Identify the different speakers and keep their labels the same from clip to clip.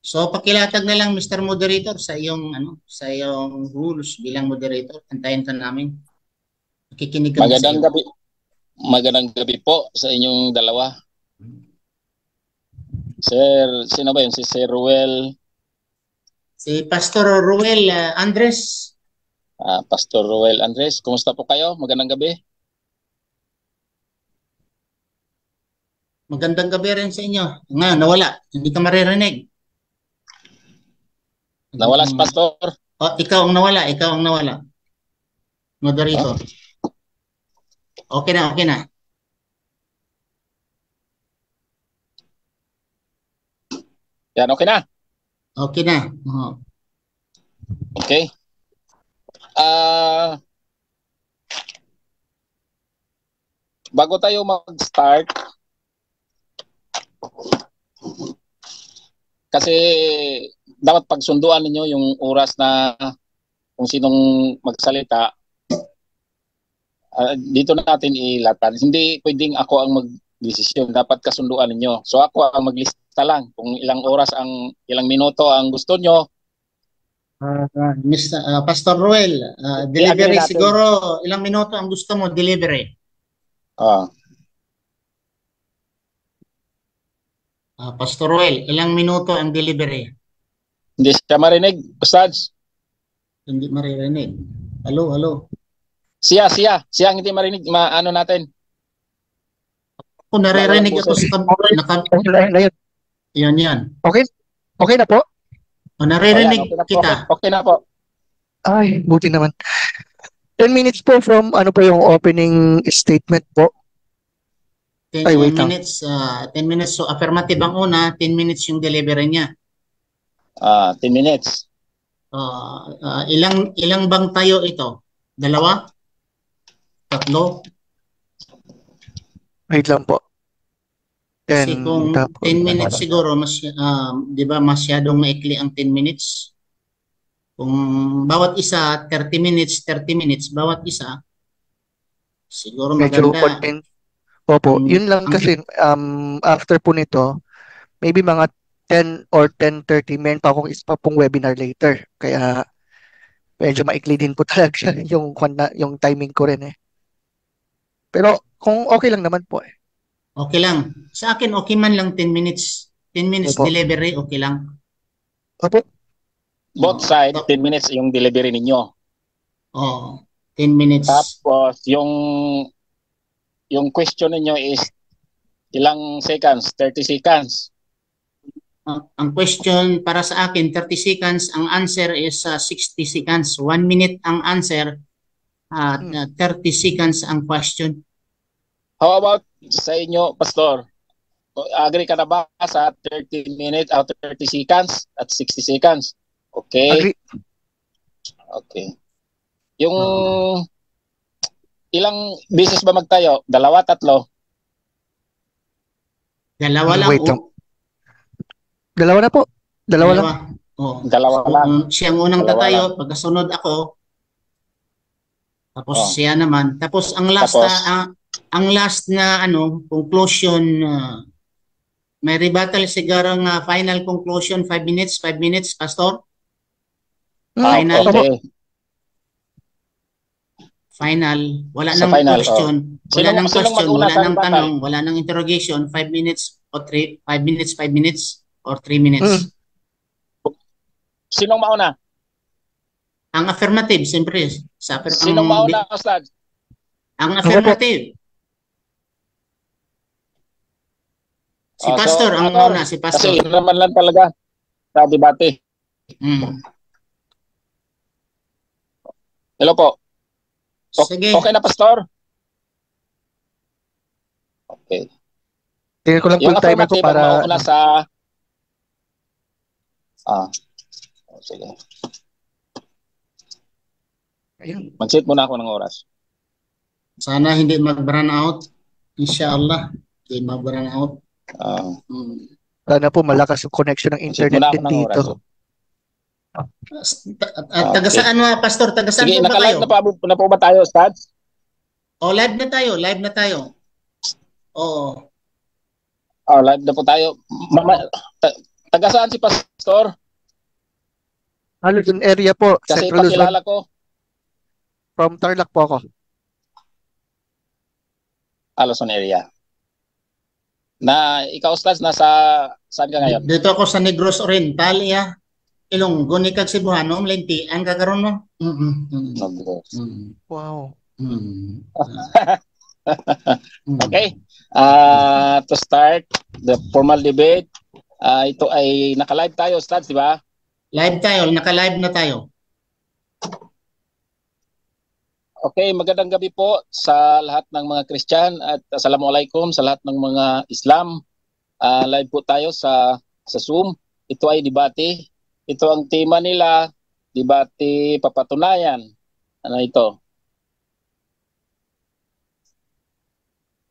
Speaker 1: So pakilatag na lang Mr. Moderator sa iyong sa iyong rules bilang moderator. Antayin ka namin. Nakikinig kami sa
Speaker 2: Magandang
Speaker 1: iyo.
Speaker 2: gabi. Magandang gabi po sa inyong dalawa. Sir, sino ba yun? Si Sir Ruel,
Speaker 1: Si Pastor Ruel Andres.
Speaker 2: Pastor Ruel Andres. Kumusta po kayo? Magandang gabi.
Speaker 1: Magandang gabi rin sa inyo. Ngayon, nawala. Hindi ka maririnig.
Speaker 2: Nawala si Pastor.
Speaker 1: Oh, ikaw ang nawala. Ikaw ang nawala.
Speaker 2: Huh?
Speaker 1: Moderator. Okay na, okay na.
Speaker 2: Yan, okay na.
Speaker 1: Okay na. Oh.
Speaker 2: Okay. Bago tayo mag-start, kasi dapat pagsunduan ninyo yung oras na kung sinong magsalita. Dito natin ilatan. Hindi pwedeng ako ang mag-desisyon. Dapat kasunduan ninyo. So ako ang maglista lang. Kung ilang oras ilang minuto ang gusto nyo,
Speaker 1: Mr. Pastor Ruel, delivery siguro ilang minuto ang gusto mo delivery? Pastor Ruel, ilang minuto ang delivery?
Speaker 2: Hindi siya marinig, Ustads.
Speaker 1: Hindi maririnig. Hello, hello.
Speaker 2: Siya ang hindi marinig. Ano natin?
Speaker 1: Kung naririnig ako sa yan.
Speaker 3: Okay na po?
Speaker 1: O naririnig
Speaker 2: okay na
Speaker 1: kita.
Speaker 2: Okay na po.
Speaker 3: Ay, buti naman. 10 minutes po from ano po yung opening statement po.
Speaker 1: 10 minutes. 10 minutes. So affirmative ang una, 10 minutes yung delivery niya.
Speaker 2: 10 minutes.
Speaker 1: Ilang bang tayo ito? Dalawa? Tatlo?
Speaker 3: Wait lang po.
Speaker 1: Kasi kung 10 minutes siguro, di ba masyadong maikli ang 10 minutes? Kung bawat isa, 30 minutes, bawat isa, siguro maganda.
Speaker 3: Opo, yun lang kasi after po nito, maybe mga 10 or 10:30 meron pa akong isa pa pong webinar later. Kaya medyo maikli din po talaga yung timing ko rin eh. Pero kung okay lang naman po eh.
Speaker 1: Okay lang. Sa akin, okay man lang 10 minutes. 10 minutes
Speaker 3: Opo.
Speaker 1: delivery, okay lang.
Speaker 3: Opo.
Speaker 2: Both side, 10 minutes yung delivery ninyo.
Speaker 1: 10 minutes.
Speaker 2: Tapos, yung question ninyo is ilang seconds? 30 seconds.
Speaker 1: Ang question para sa akin, 30 seconds. Ang answer is 60 seconds. 1 minute ang answer. 30 seconds ang question.
Speaker 2: How about sa inyo, Pastor? Agree ka na ba sa 30 minutes out of 30 seconds at 60 seconds? Okay.
Speaker 3: Agree.
Speaker 2: Okay. Yung ilang beses ba magtayo? Dalawa, tatlo?
Speaker 1: Dalawa lang.
Speaker 3: Wait lang. Dalawa na po. Dalawa lang.
Speaker 2: Dalawa lang.
Speaker 1: Siya ang unang tatayo, pagkasunod ako. Tapos siya naman. Tapos ang last na conclusion, may rebuttal siguro ng final conclusion 5 minutes, Pastor? Final.
Speaker 2: Okay.
Speaker 1: Final. Wala nang question. Wala nang question, wala nang tanong, wala nang interrogation. 5 minutes or 5 minutes or 3 minutes.
Speaker 2: Sinong mauna?
Speaker 1: Ang affirmative, siyempre.
Speaker 2: Sinong mauna, Ustad?
Speaker 1: Ang affirmative. Si Pastor ang mauna, si Pastor.
Speaker 2: Kasi naman lang talaga sa debate. Hello po.
Speaker 1: Sige.
Speaker 2: Okay na, Pastor? Okay.
Speaker 3: Tingnan ko lang
Speaker 2: yung
Speaker 3: full timer ko para
Speaker 2: mauna sa sige.
Speaker 3: Ayun.
Speaker 2: Mag-set muna ako ng oras.
Speaker 1: Sana hindi mag-run out. Inshallah, hindi mag-run out.
Speaker 3: Sana po malakas yung connection ng internet din dito.
Speaker 1: Taga saan mo, Pastor? Taga saan po ba kayo?
Speaker 2: Sige, na po ba tayo, Stads?
Speaker 1: Live na tayo.
Speaker 2: Live na po tayo. Taga saan si Pastor?
Speaker 3: Luzon area po,
Speaker 2: Kasi
Speaker 3: Central Luzon.
Speaker 2: pakilala ko.
Speaker 3: From Tarlac po ako.
Speaker 2: Luzon area. Na ikaw, Ustads, nasa saan ka ngayon?
Speaker 1: Dito ako sa Negros Oriental, ya. Ilonggo ni kag Cebuano, mlintian ka karon mo.
Speaker 3: Wow.
Speaker 2: Okay. To start the formal debate, ito ay naka-live tayo, Ustads, di ba?
Speaker 1: Live tayo, naka-live na tayo.
Speaker 2: Okay, magandang gabi po sa lahat ng mga Christian at assalamualaikum sa lahat ng mga Islam. Live po tayo sa Zoom. Ito ay debate. Ito ang tema nila, debate papatunayan. Ano ito?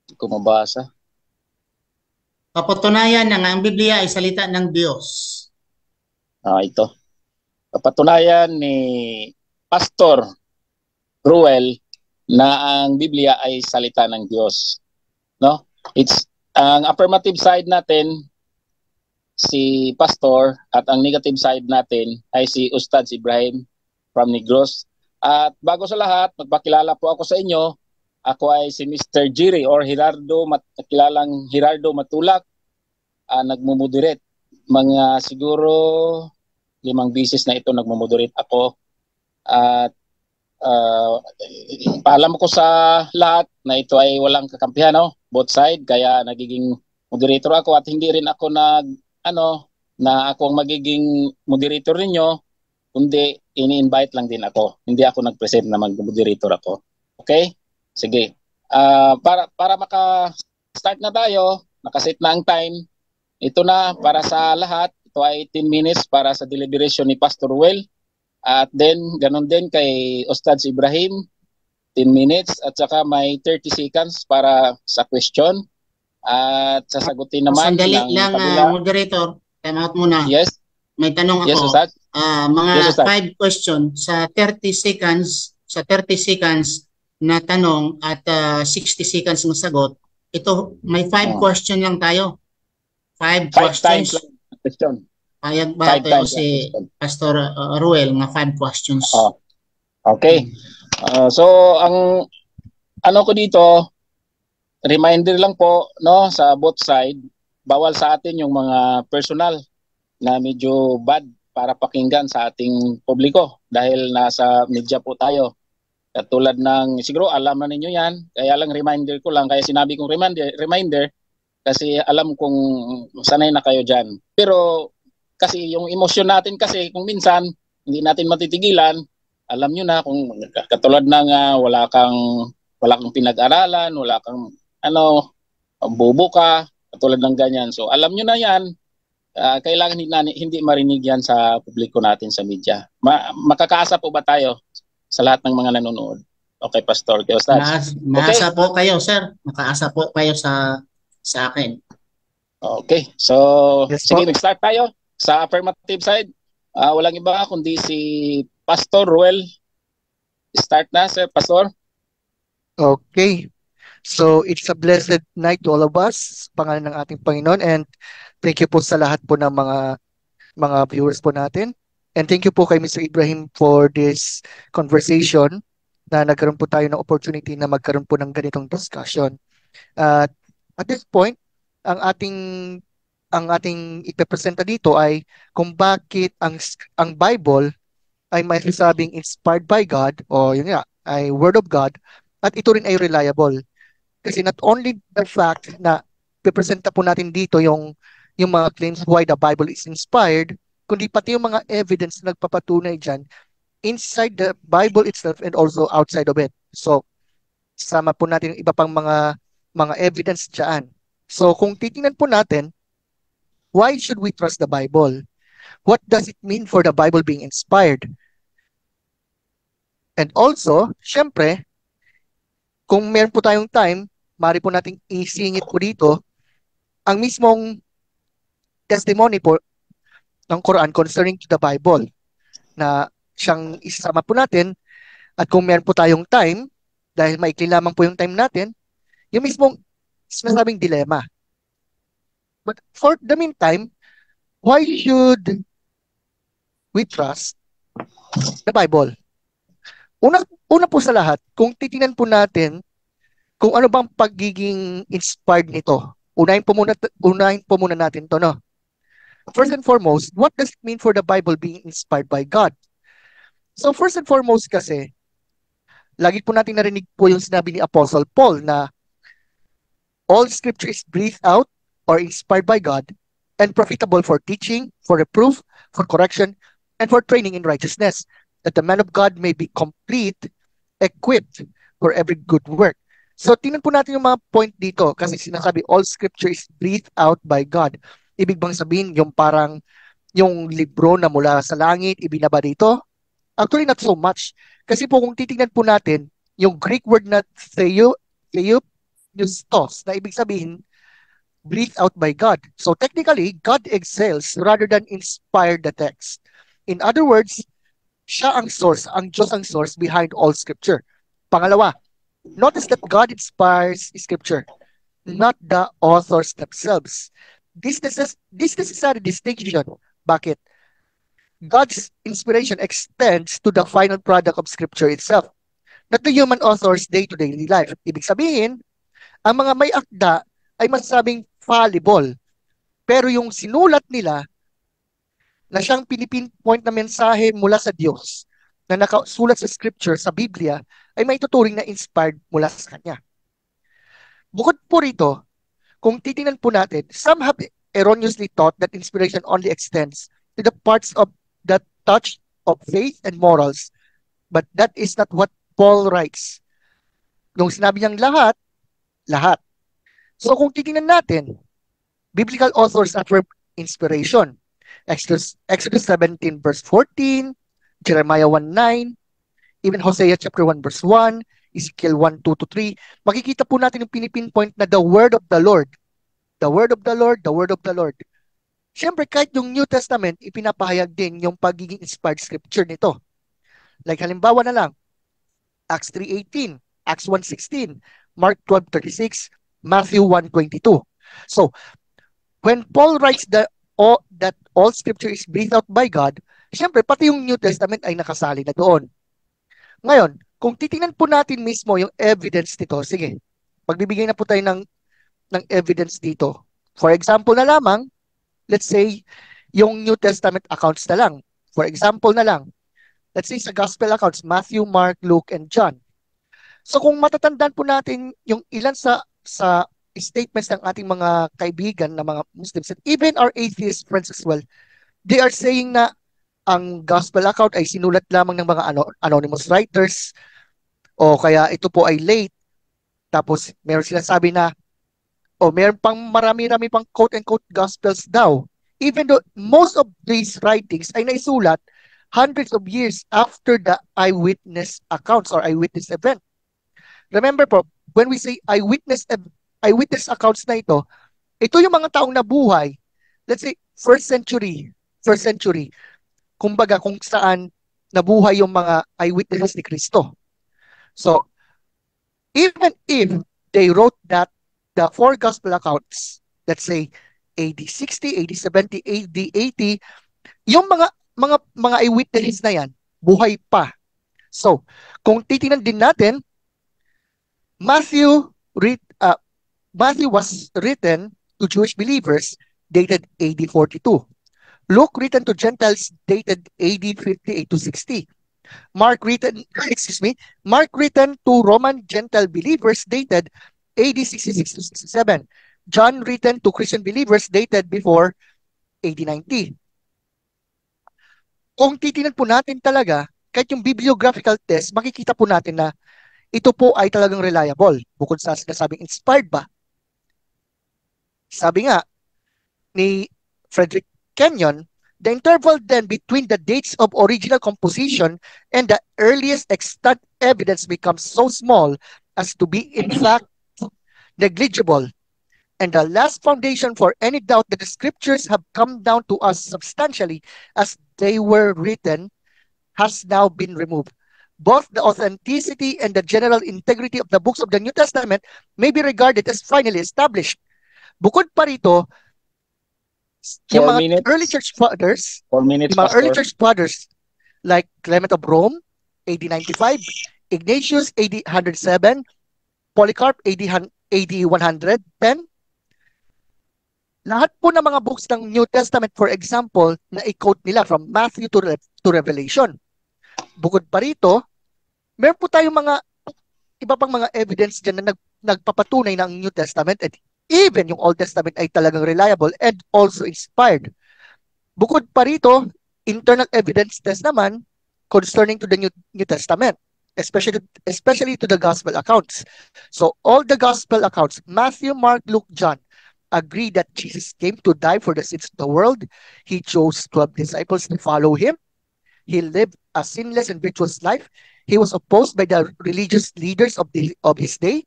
Speaker 2: Hindi ko mabasa.
Speaker 1: Papatunayan na nga ang Biblia ay salita ng Diyos.
Speaker 2: Ito. Papatunayan ni Pastor Ruel na ang Biblia ay salita ng Diyos. No? It's ang affirmative side natin si Pastor at ang negative side natin ay si Ustadz Ibrahim from Negros. At bago sa lahat, magpakilala po ako sa inyo. Ako ay si Mr. Jiri or kilalang Gerardo Matulak. Nagmumoderate. Mga siguro 5 beses na ito nagmumoderate ako. At paalam ko sa lahat na ito ay walang kakampihan, no? Both side, kaya nagiging moderator ako at hindi rin ako na ako ang magiging moderator ninyo, kundi ini-invite lang din ako. Hindi ako nag-present na mag-moderator ako. Okay? Sige. Para maka-start na tayo, nakaset na ang time. Ito na para sa lahat. Ito ay 10 minutes para sa deliberation ni Pastor Ruel. At then, ganun din kay Ustadz Ibrahim, 10 minutes at saka may 30 seconds para sa question. At sasagutin naman
Speaker 1: Sandali
Speaker 2: ng
Speaker 1: lang, moderator. Time out muna.
Speaker 2: Yes.
Speaker 1: May tanong ako.
Speaker 2: Yes, Ustadz.
Speaker 1: Mga
Speaker 2: Yes, Ustadz.
Speaker 1: 5 questions sa 30 seconds na tanong at 60 seconds na sagot. Ito, may 5 question lang tayo. 5 questions.
Speaker 2: 5 times lang question.
Speaker 1: Payag ba tayo si Pastor Ruel nga 5 questions?
Speaker 2: Okay. So ang ano ko dito, reminder lang po, no, sa both side, bawal sa atin yung mga personal na medyo bad para pakinggan sa ating publiko dahil nasa media po tayo. Katulad ng, siguro alam na ninyo yan, kaya lang reminder ko lang, kaya sinabi kong reminder kasi alam kong sanay na kayo dyan. Pero kasi yung emosyon natin kasi kung minsan hindi natin matitigilan, alam nyo na kung katulad ng wala kang pinag-aralan, wala kang bobo ka, katulad ng ganyan. So alam nyo na yan, kailangan hindi marinig yan sa publiko natin sa media. Makakaasa po ba tayo sa lahat ng mga nanonood? Okay, Pastor.
Speaker 1: Maasa po kayo, sir. Makaasa po kayo sa akin.
Speaker 2: Okay. So,
Speaker 3: Yes,
Speaker 2: sige, mag-start tayo. Sa affirmative side, walang iba kundi si Pastor Ruel. Start na, Sir Pastor.
Speaker 3: Okay. So, it's a blessed night to all of us. Pangalan ng ating Panginoon, and thank you po sa lahat po ng mga viewers po natin. And thank you po kay Mr. Ibrahim for this conversation na nagkaroon po tayo ng opportunity na magkaroon po ng ganitong discussion. At this point, ang ating ipepresenta dito ay kung bakit ang Bible ay may sabing inspired by God o yun nga, ay Word of God, at ito rin ay reliable. Kasi not only the fact na ipepresenta po natin dito yung mga claims why the Bible is inspired, kundi pati yung mga evidence na nagpapatunay dyan inside the Bible itself and also outside of it. So, sama po natin yung iba pang mga evidence dyan. So, kung titingnan po natin, why should we trust the Bible? What does it mean for the Bible being inspired? And also, syempre, kung meron po tayong time, maaari po nating isingit po dito ang mismong testimony po ng Quran concerning to the Bible na siyang isasama po natin. At kung meron po tayong time, dahil maikli lamang po yung time natin, yung mismong sinasabing dilemma. But for the meantime, why should we trust the Bible. Una po sa lahat, kung titingnan po natin kung ano bang pagiging inspired nito, unahin po muna natin to, no? First and foremost, what does it mean for the Bible being inspired by God? So first and foremost kasi, lagi po natin narinig po yung sinabi ni Apostle Paul na all scripture is breathed out or inspired by God and profitable for teaching, for reproof, for correction, and for training in righteousness, that the man of God may be complete, equipped for every good work. So, tingnan po natin yung mga point dito kasi sinasabi all scripture is breathed out by God. Ibig bang sabihin yung parang yung libro na mula sa langit, ibinaba dito? Actually, not so much. Kasi po kung titingnan po natin, yung Greek word na theopneustos, na ibig sabihin, breathed out by God. So technically, God excels rather than inspire the text. In other words, siya ang source, ang Diyos ang source behind all scripture. Pangalawa, notice that God inspires scripture, not the authors themselves. This necessary distinction. Bakit? God's inspiration extends to the final product of scripture itself, not the human author's day-to-day life. Ibig sabihin, ang mga may akda ay masasabing fallible. Pero yung sinulat nila na siyang pinipinpoint na mensahe mula sa Diyos na nakasulat sa scripture, sa Biblia, ay may tuturing na inspired mula sa Kanya. Bukod po rito, kung titingnan po natin, some have erroneously taught that inspiration only extends to the parts of the touch of faith and morals. But that is not what Paul writes. Nung sinabi niyang lahat, lahat. So kung titingnan natin, biblical authors affirm inspiration. Exodus 17 verse 14, Jeremiah 1:9, even Hosea chapter 1 verse 1, Ezekiel 1:2-3. Makikita po natin yung pinipinpoint na the word of the Lord. The word of the Lord, the word of the Lord. Siyempre, kahit yung New Testament, ipinapahayag din yung pagiging inspired scripture nito. Like halimbawa na lang, Acts 3:18, Acts 1:16, Mark 12:36, Matthew 1:22. So, when Paul writes that all scripture is breathed out by God, siyempre, pati yung New Testament ay nakasali na doon. Ngayon, kung titingnan po natin mismo yung evidence nito, sige, pagbibigay na po tayo ng evidence dito. For example na lamang, let's say, yung New Testament accounts na lang. For example na lang, let's say sa Gospel accounts, Matthew, Mark, Luke, and John. So kung matatandaan po natin yung ilan sa statements ng ating mga kaibigan na mga Muslims, and even our atheist friends as well, they are saying na ang Gospel account ay sinulat lamang ng mga anonymous writers o kaya ito po ay late. Tapos meron sila sabi na meron pang marami-rami pang quote-unquote Gospels daw. Even though most of these writings ay naisulat hundreds of years after the eyewitness accounts or eyewitness event. Remember po, when we say eyewitness accounts na ito yung mga taong nabuhay, let's say, first century, kumbaga kung saan nabuhay yung mga eyewitnesses ni Kristo. So, even if they wrote that the four gospel accounts, let's say, AD 60, AD 70, AD 80, yung mga eyewitnesses na yan, buhay pa. So, kung titingnan din natin, Matthew was written to Jewish believers dated AD 42. Luke written to Gentiles dated AD 58-60. Mark written to Roman Gentile believers dated AD 66-67. John written to Christian believers dated before AD 90. Kung titingnan po natin talaga, kahit yung bibliographical test, makikita po natin na ito po ay talagang reliable. Bukod sa sinasabing inspired ba? Sabi nga ni Frederick Kenyon, the interval then between the dates of original composition and the earliest extant evidence becomes so small as to be in fact negligible. And the last foundation for any doubt that the scriptures have come down to us substantially as they were written has now been removed. Both the authenticity and the general integrity of the books of the New Testament may be regarded as finally established. Bukod pa rito, Yung
Speaker 2: 4
Speaker 3: mga
Speaker 2: minutes.
Speaker 3: early church fathers,
Speaker 2: 4 minutes,
Speaker 3: yung mga early
Speaker 2: Pastor.
Speaker 3: church fathers like Clement of Rome, AD 95, Ignatius, AD 107, Polycarp, AD 110. Lahat po ng mga books ng New Testament, for example, na i-quote nila from Matthew to Revelation. Bukod pa rito, meron po tayong mga iba pang mga evidence dyan na nagpapatunay ng New Testament, at even yung Old Testament ay talagang reliable and also inspired. Bukod pa rito, internal evidence test naman concerning to the New Testament, especially to the gospel accounts. So all the gospel accounts, Matthew, Mark, Luke, John, agree that Jesus came to die for the sins of the world. He chose 12 disciples to follow him. He lived a sinless and virtuous life. He was opposed by the religious leaders of his day.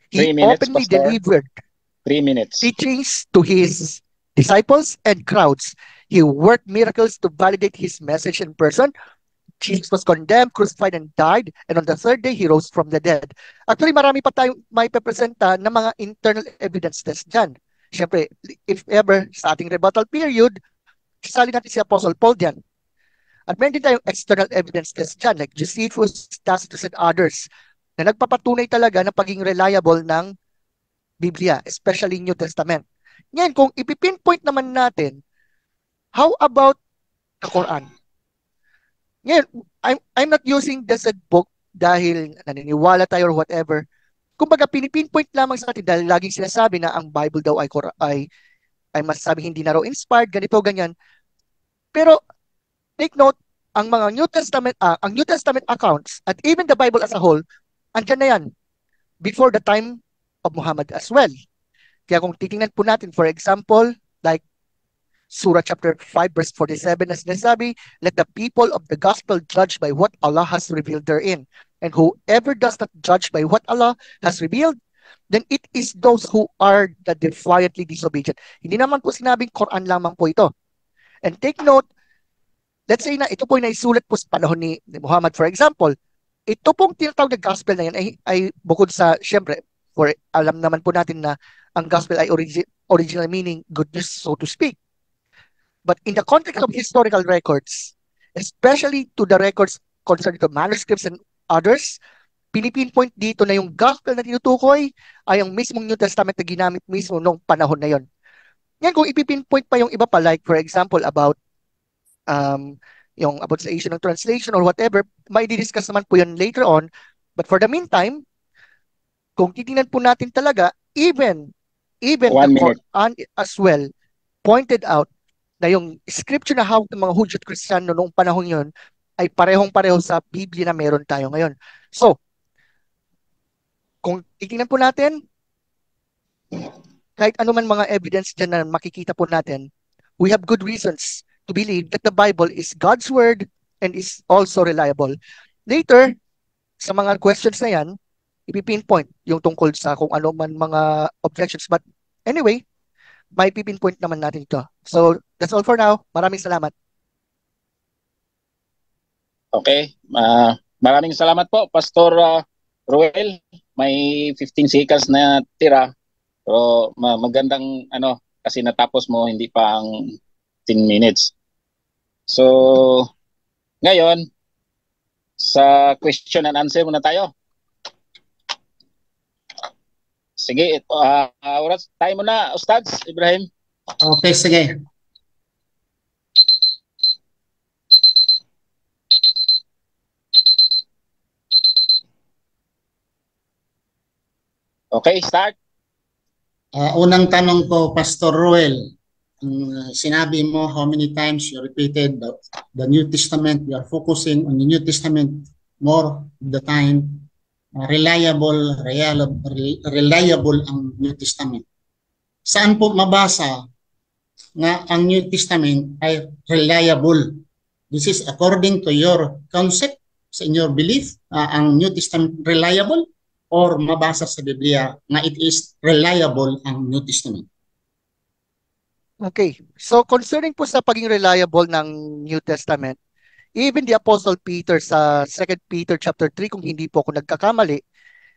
Speaker 3: He
Speaker 2: 3 minutes,
Speaker 3: openly
Speaker 2: Pastor.
Speaker 3: delivered
Speaker 2: 3 minutes.
Speaker 3: teachings to his disciples and crowds. He worked miracles to validate his message in person. Jesus was condemned, crucified, and died. And on the third day, he rose from the dead. Actually, marami pa tayong may pepresenta na mga internal evidence test dyan. Siyempre, if ever, sa ating rebuttal period, sasali natin si Apostle Paul dyan. At meron din tayong external evidence test dyan, like Josephus, Tacitus, and others, na nagpapatunay talaga na pagiging reliable ng Biblia, especially New Testament. Ngayon, kung ipipinpoint naman natin, how about the Quran? Ngayon, I'm not using the said book dahil naniniwala tayo or whatever. Kumbaga, pinipinpoint lamang sa atin dahil laging sinasabi na ang Bible daw ay masasabi hindi na raw inspired, ganito, ganyan. Pero, take note, ang mga New Testament accounts at even the Bible as a whole, andyan na yan before the time of Muhammad as well. Kaya kung titingnan po natin, for example, like Surah chapter 5 verse 47 na sinasabi, let the people of the gospel judge by what Allah has revealed therein. And whoever does not judge by what Allah has revealed, then it is those who are the defiantly disobedient. Hindi naman po sinabing Quran lamang po ito. And take note, let's say na ito po ay naisulat po sa panahon ni Muhammad, for example. Ito pong tinatawag na gospel na yan ay bukod sa, syempre, alam naman po natin na ang gospel ay original meaning good news, so to speak. But in the context of historical records, especially to the records concerning the manuscripts and others, pinipinpoint dito na yung gospel na tinutukoy ay ang mismong New Testament na ginamit mismo noong panahon na yon. Yan, kung ipipinpoint pa yung iba pa, like for example about yung about sa issue ng translation or whatever, may di-discuss naman po yan later on. But for the meantime, kung titingnan po natin talaga, even the Quran as well pointed out na yung scripture na hawak ng mga Hudyo at Kristiyano noong panahon yun ay parehong-pareho sa Biblia na meron tayo ngayon. So, kung titingnan po natin, kahit anuman mga evidence dyan na makikita po natin, we have good reasons to believe that the Bible is God's word and is also reliable. Later, sa mga questions na yan, ipipinpoint yung tungkol sa kung ano man mga objections. But anyway, may pipinpoint naman natin ito. So, that's all for now. Maraming salamat.
Speaker 2: Okay. Maraming salamat po, Pastor Ruel. May 15 seconds na tira. Pero magandang kasi natapos mo hindi pa ang 10 minutes. So, ngayon, sa question and answer muna tayo. Sige, oras tayo muna, Ustads Ibrahim.
Speaker 1: Okay, sige.
Speaker 2: Okay, start.
Speaker 1: Unang tanong ko, Pastor Ruel, sinabi mo how many times you repeated the New Testament. You are focusing on the New Testament more of the time. Reliable ang New Testament. Saan po mabasa nga ang New Testament ay reliable? This is according to your concept, in your belief, ang New Testament reliable, or mabasa sa Biblia nga it is reliable ang New Testament?
Speaker 3: Okay. So concerning po sa pagiging reliable ng New Testament, even the Apostle Peter sa 2 Peter chapter 3, kung hindi po ako nagkakamali,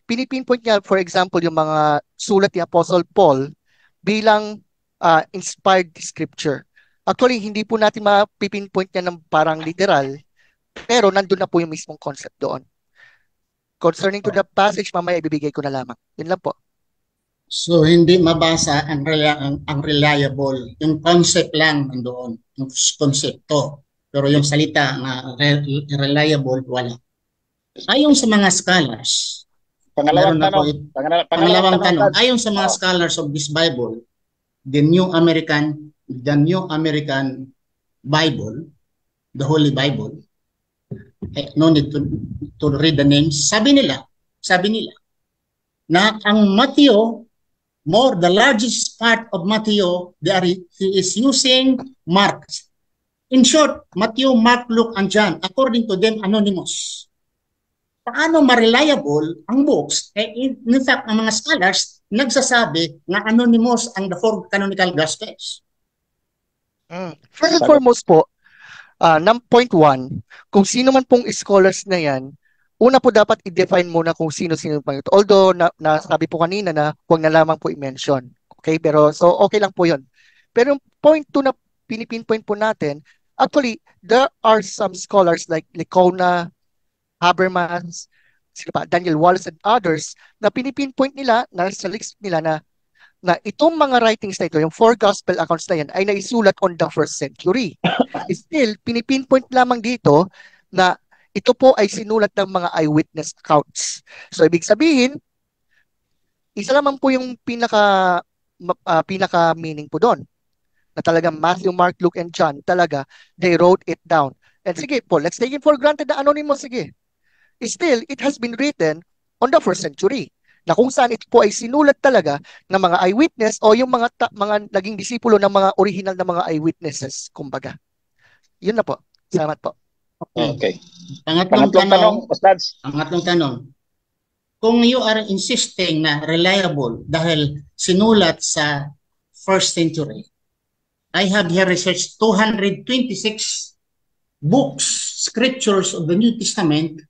Speaker 3: pinipinpoint niya, for example, yung mga sulat ni Apostle Paul bilang inspired scripture. Actually, hindi po natin mapipinpoint niya ng parang literal, pero nandun na po yung mismong concept doon. Concerning to the passage, mamaya ibibigay ko na lamang. Yun lang po.
Speaker 1: So, hindi mabasa ang reliable. Yung concept lang nandoon. Yung konsepto. Pero yung salita na reliable, wala. Ayon sa mga scholars,
Speaker 2: Pangalawang
Speaker 1: pangalawang tanong,
Speaker 2: Tad.
Speaker 1: ayon sa mga scholars of this Bible, the New American Bible, the Holy Bible, no need to read the names. Sabi nila na ang Matthew, the largest part of Matthew, he is using Mark. In short, Matthew, Mark, Luke, and John, according to them, anonymous. Paano ma-reliable ang books? In fact, ang mga scholars nagsasabi na anonymous ang the four canonical Gospels.
Speaker 3: First and foremost po, ng point 1, kung sino man pong scholars na yan, una po dapat i-define muna kung sino-sino pa ito. Although, nasabi po kanina na huwag na lamang po i-mention. Okay? Pero, so okay lang po yun. Pero point 2 na pinipinpoint po natin, actually, there are some scholars like Licona, Habermas, Daniel Wallace and others na pinipinpoint nila na sa list nila na itong mga writings na ito, yung 4 gospel accounts na yan, ay naisulat on the 1st century. Still, pinipinpoint lamang dito na ito po ay sinulat ng mga eyewitness accounts. So, ibig sabihin, isa lamang po yung pinaka meaning po doon. Na talagang Matthew, Mark, Luke, and John, talaga, they wrote it down. And sige po, let's take it for granted na anonymous, sige. Still, it has been written on the 1st century na kung saan ito po ay sinulat talaga ng mga eyewitness o yung mga naging disipulo ng mga original na mga eyewitnesses, kumbaga. Yun na po. Salamat po.
Speaker 2: Okay.
Speaker 1: Pangatlong tanong. Kung you are insisting na reliable dahil sinulat sa 1st century, I have here researched 226 books, scriptures of the New Testament.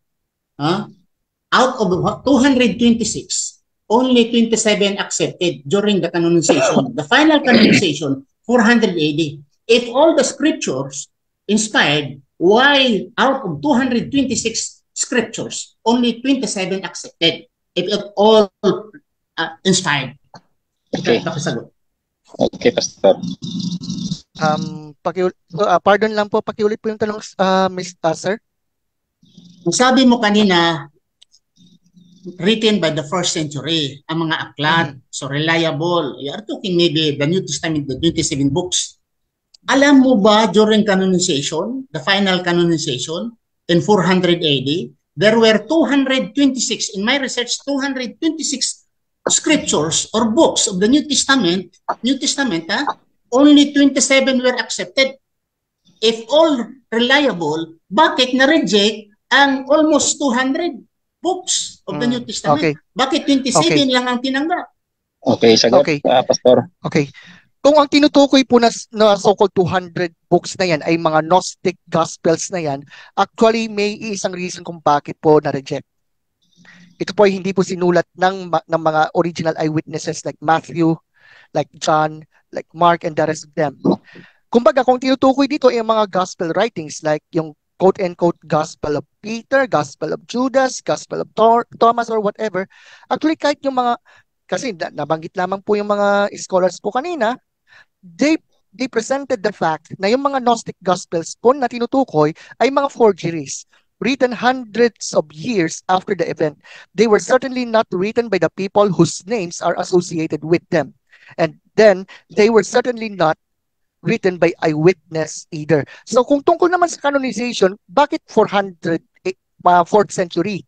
Speaker 1: Out of 226, only 27 accepted during the canonization. The final canonization, 400 AD. If all the scriptures inspired, why out of 226 scriptures, only 27 accepted? If it all inspired.
Speaker 2: Okay. Okay, Pastor.
Speaker 3: Pardon lang po, pakiulit po yung tanong, Sir.
Speaker 1: Sabi mo kanina, written by the 1st century, ang mga aklat, so reliable. You are talking maybe the New Testament, the 27 books. Alam mo ba during canonization, the final canonization in 400 AD, there were 226, in my research, 226 scriptures or books of the New Testament, only 27 were accepted. If all reliable, bakit na-reject ang almost 200 books of the New Testament?
Speaker 3: Okay.
Speaker 1: Bakit 27 lang ang tinanggap?
Speaker 2: Okay, sagot, Pastor.
Speaker 3: Okay. Kung ang tinutukoy po na so-called 200 books na yan ay mga Gnostic Gospels na yan, actually may isang reason kung bakit po na-reject. Ito po ay hindi po sinulat ng mga original eyewitnesses like Matthew, like John, like Mark, and the rest of them. Kumbaga, kung tinutukoy dito ay mga gospel writings like yung quote-unquote Gospel of Peter, Gospel of Judas, Gospel of Thomas, or whatever, actually kahit yung mga, kasi nabanggit lamang po yung mga scholars po kanina, they presented the fact na yung mga Gnostic Gospels po na tinutukoy ay mga forgeries, written hundreds of years after the event. They were certainly not written by the people whose names are associated with them. And then, they were certainly not written by eyewitness either. So kung tungkol naman sa canonization, bakit 4th century?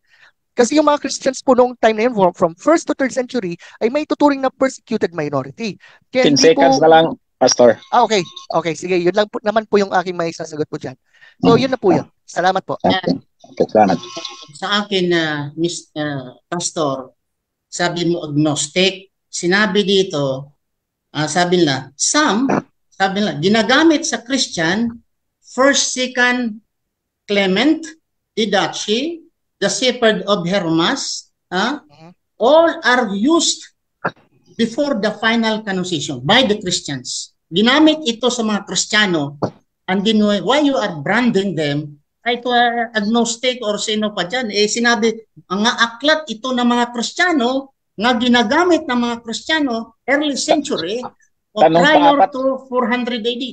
Speaker 3: Kasi yung mga Christians po noong time na yun, from 1st to 3rd century, ay may tuturing na persecuted minority.
Speaker 2: 10 seconds na lang, Pastor.
Speaker 3: Okay. Okay, sige. Yun lang po, naman po yung aking may sasagot po dyan. So yun na po yun. Salamat po.
Speaker 2: Okay, salamat.
Speaker 1: Sa akin, Pastor, sabi mo agnostic, sinabi dito, sabi nila, ginagamit sa Christian, 1st, 2nd Clement, Didache, the Shepherd of Hermas, all are used before the final canonization by the Christians. Ginamit ito sa mga Kristiyano, and then why you are branding them kahit agnostic or sino pa dyan, sinabi, mga aklat ito ng mga Kristiyano nga ginagamit ng mga Kristiyano early century o prior to 400 AD.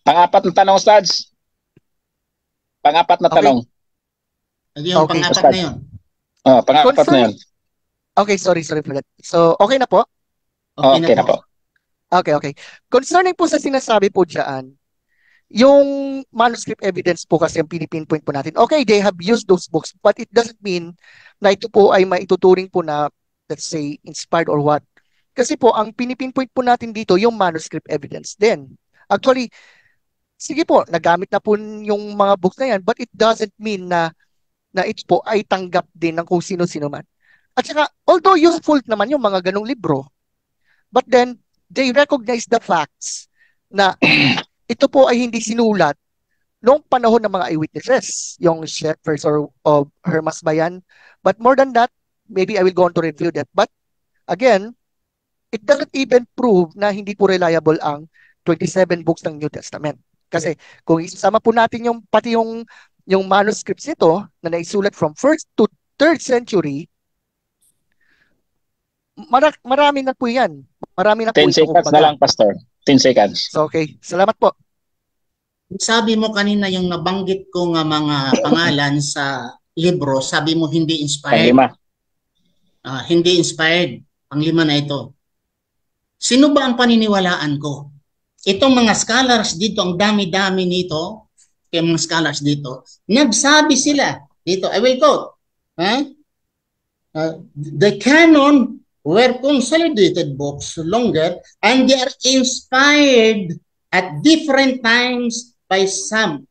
Speaker 2: Pang-apat na tanong, Stads. Pang-apat na tanong.
Speaker 1: Yung pang-apat na yun.
Speaker 2: Pang-apat na yun.
Speaker 3: Okay, sorry for that. So, okay na po?
Speaker 2: Okay na po.
Speaker 3: Okay. Concerning po sa sinasabi po dyan, yung manuscript evidence po kasi ang pinipinpoint po natin. Okay, they have used those books, but it doesn't mean na ito po ay maituturing po na, let's say, inspired or what. Kasi po, ang pinipinpoint po natin dito, yung manuscript evidence din. Actually, sige po, nagamit na po yung mga books na yan, but it doesn't mean na ito po ay tanggap din ng kung sino-sino man. At saka, although useful naman yung mga ganong libro, but then, they recognize the facts na ito po ay hindi sinulat noong panahon ng mga eyewitnesses, yung shepherds or Hermas ba yan? But more than that, maybe I will go on to review that. But again, it doesn't even prove na hindi po reliable ang 27 books ng New Testament. Kasi kung isasama po natin yung pati yung manuscripts nito na naisulat from 1st to 3rd century, marami na po yan. Marami na po.
Speaker 2: 10 seconds na lang, Pastor. 10 seconds.
Speaker 3: So, okay. Salamat po.
Speaker 1: Sabi mo kanina yung nabanggit ko nga mga pangalan sa libro, sabi mo hindi inspired.
Speaker 2: Panglima.
Speaker 1: Hindi inspired. Panglima na ito. Sino ba ang paniniwalaan ko? Itong mga scholars dito, ang dami-dami nito, kaya mga scholars dito, nagsabi sila dito, I will quote, the canon were consolidated books longer and they are inspired at different times by some.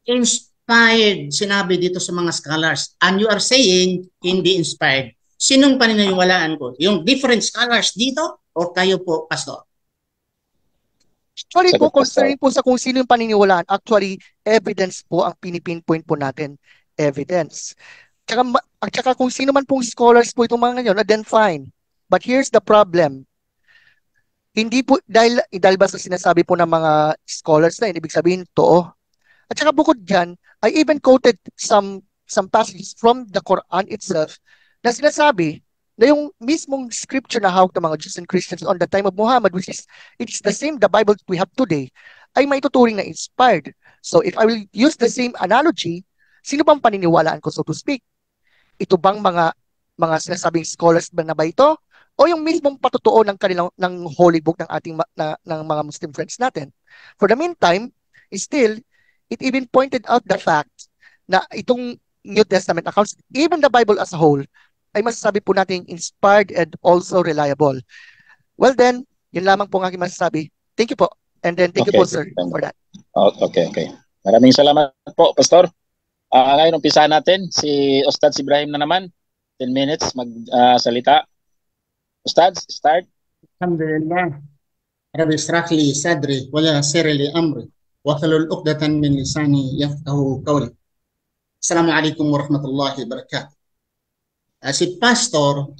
Speaker 1: Inspired, sinabi dito sa mga scholars. And you are saying, hindi inspired. Sinong paniniwalaan ko? Yung different scholars dito o kayo po, Pastor?
Speaker 3: Actually po, concerning po sa kung sino yung paniniwalaan, actually, evidence po ang pinipinpoint po natin. Evidence. At saka kung sino man pong scholars po itong mga ngayon, then fine. But here's the problem. Hindi po, dahil ba sa sinasabi po ng mga scholars na, ibig sabihin, totoo. At saka bukod dyan, I even quoted some passages from the Quran itself na sinasabi na yung mismong scripture na hawak ng mga Jews and Christians on the time of Muhammad, which is, it's the same, the Bible that we have today, ay maituturing na inspired. So if I will use the same analogy, sino bang paniniwalaan ko, so to speak? Ito bang mga sinasabing scholars ba na ba ito? O yung mismong patutuo ng kanilang ng holy book ng ating ng mga Muslim friends natin? For the meantime, still, it even pointed out the fact na itong New Testament accounts, even the Bible as a whole, ay masasabi po natin inspired and also reliable. Well then, yun lamang po ang aking masasabi. Thank you po. And then thank you po, sir, for that.
Speaker 2: Okay. Maraming salamat po, Pastor. Ngayon, umpisahan natin. Si Ustad Ibrahim na naman. 10 minutes magsalita. Ustad, start.
Speaker 1: Alhamdulillah. Rabbi israh li sadri wa yassir li amri wahlul 'uqdatan min lisani yafqahu qawli. Assalamualaikum warahmatullahi wabarakatuh. Si Pastor,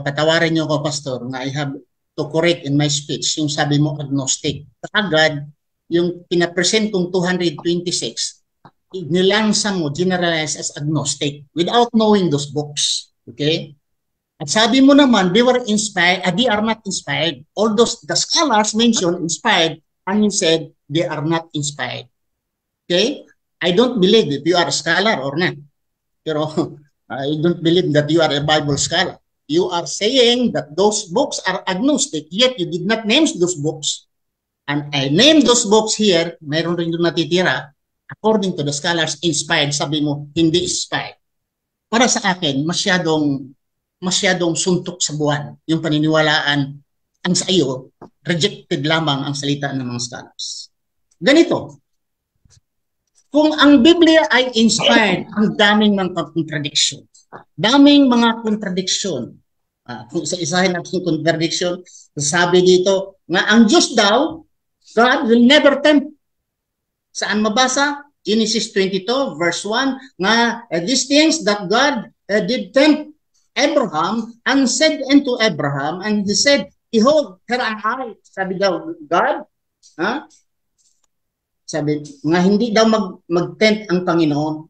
Speaker 1: patawarin niyo ko, Pastor, na I have to correct in my speech yung sabi mo agnostic. Agad, yung pinapresent kong 226, nilansang mo, generalize as agnostic without knowing those books. Okay? At sabi mo naman, they were inspired, they are not inspired. Although the scholars mentioned inspired, and you said they are not inspired. Okay? I don't believe if you are a scholar or not. Pero I don't believe that you are a Bible scholar. You are saying that those books are agnostic, yet you did not name those books. And I named those books here, mayroon rin doon natitira, according to the scholars, inspired. Sabi mo, hindi inspired. Para sa akin, masyadong suntok sa buwan yung paniniwalaan ang sa iyo, rejected lamang ang salita ng mga scholars. Ganito, kung ang Biblia ay inspired, ang daming mga contradiction. Daming mga contradiction. Kung isa-isahin natin yung contradiction, sabi dito, nga ang Diyos daw, God will never tempt. Saan mabasa? Genesis 22 verse 1, nga these things that God did tempt Abraham and said unto Abraham, and he said, Behold, here am I. Sabi daw, God, ha? Sabi, nga hindi daw mag-tempt ang Panginoon.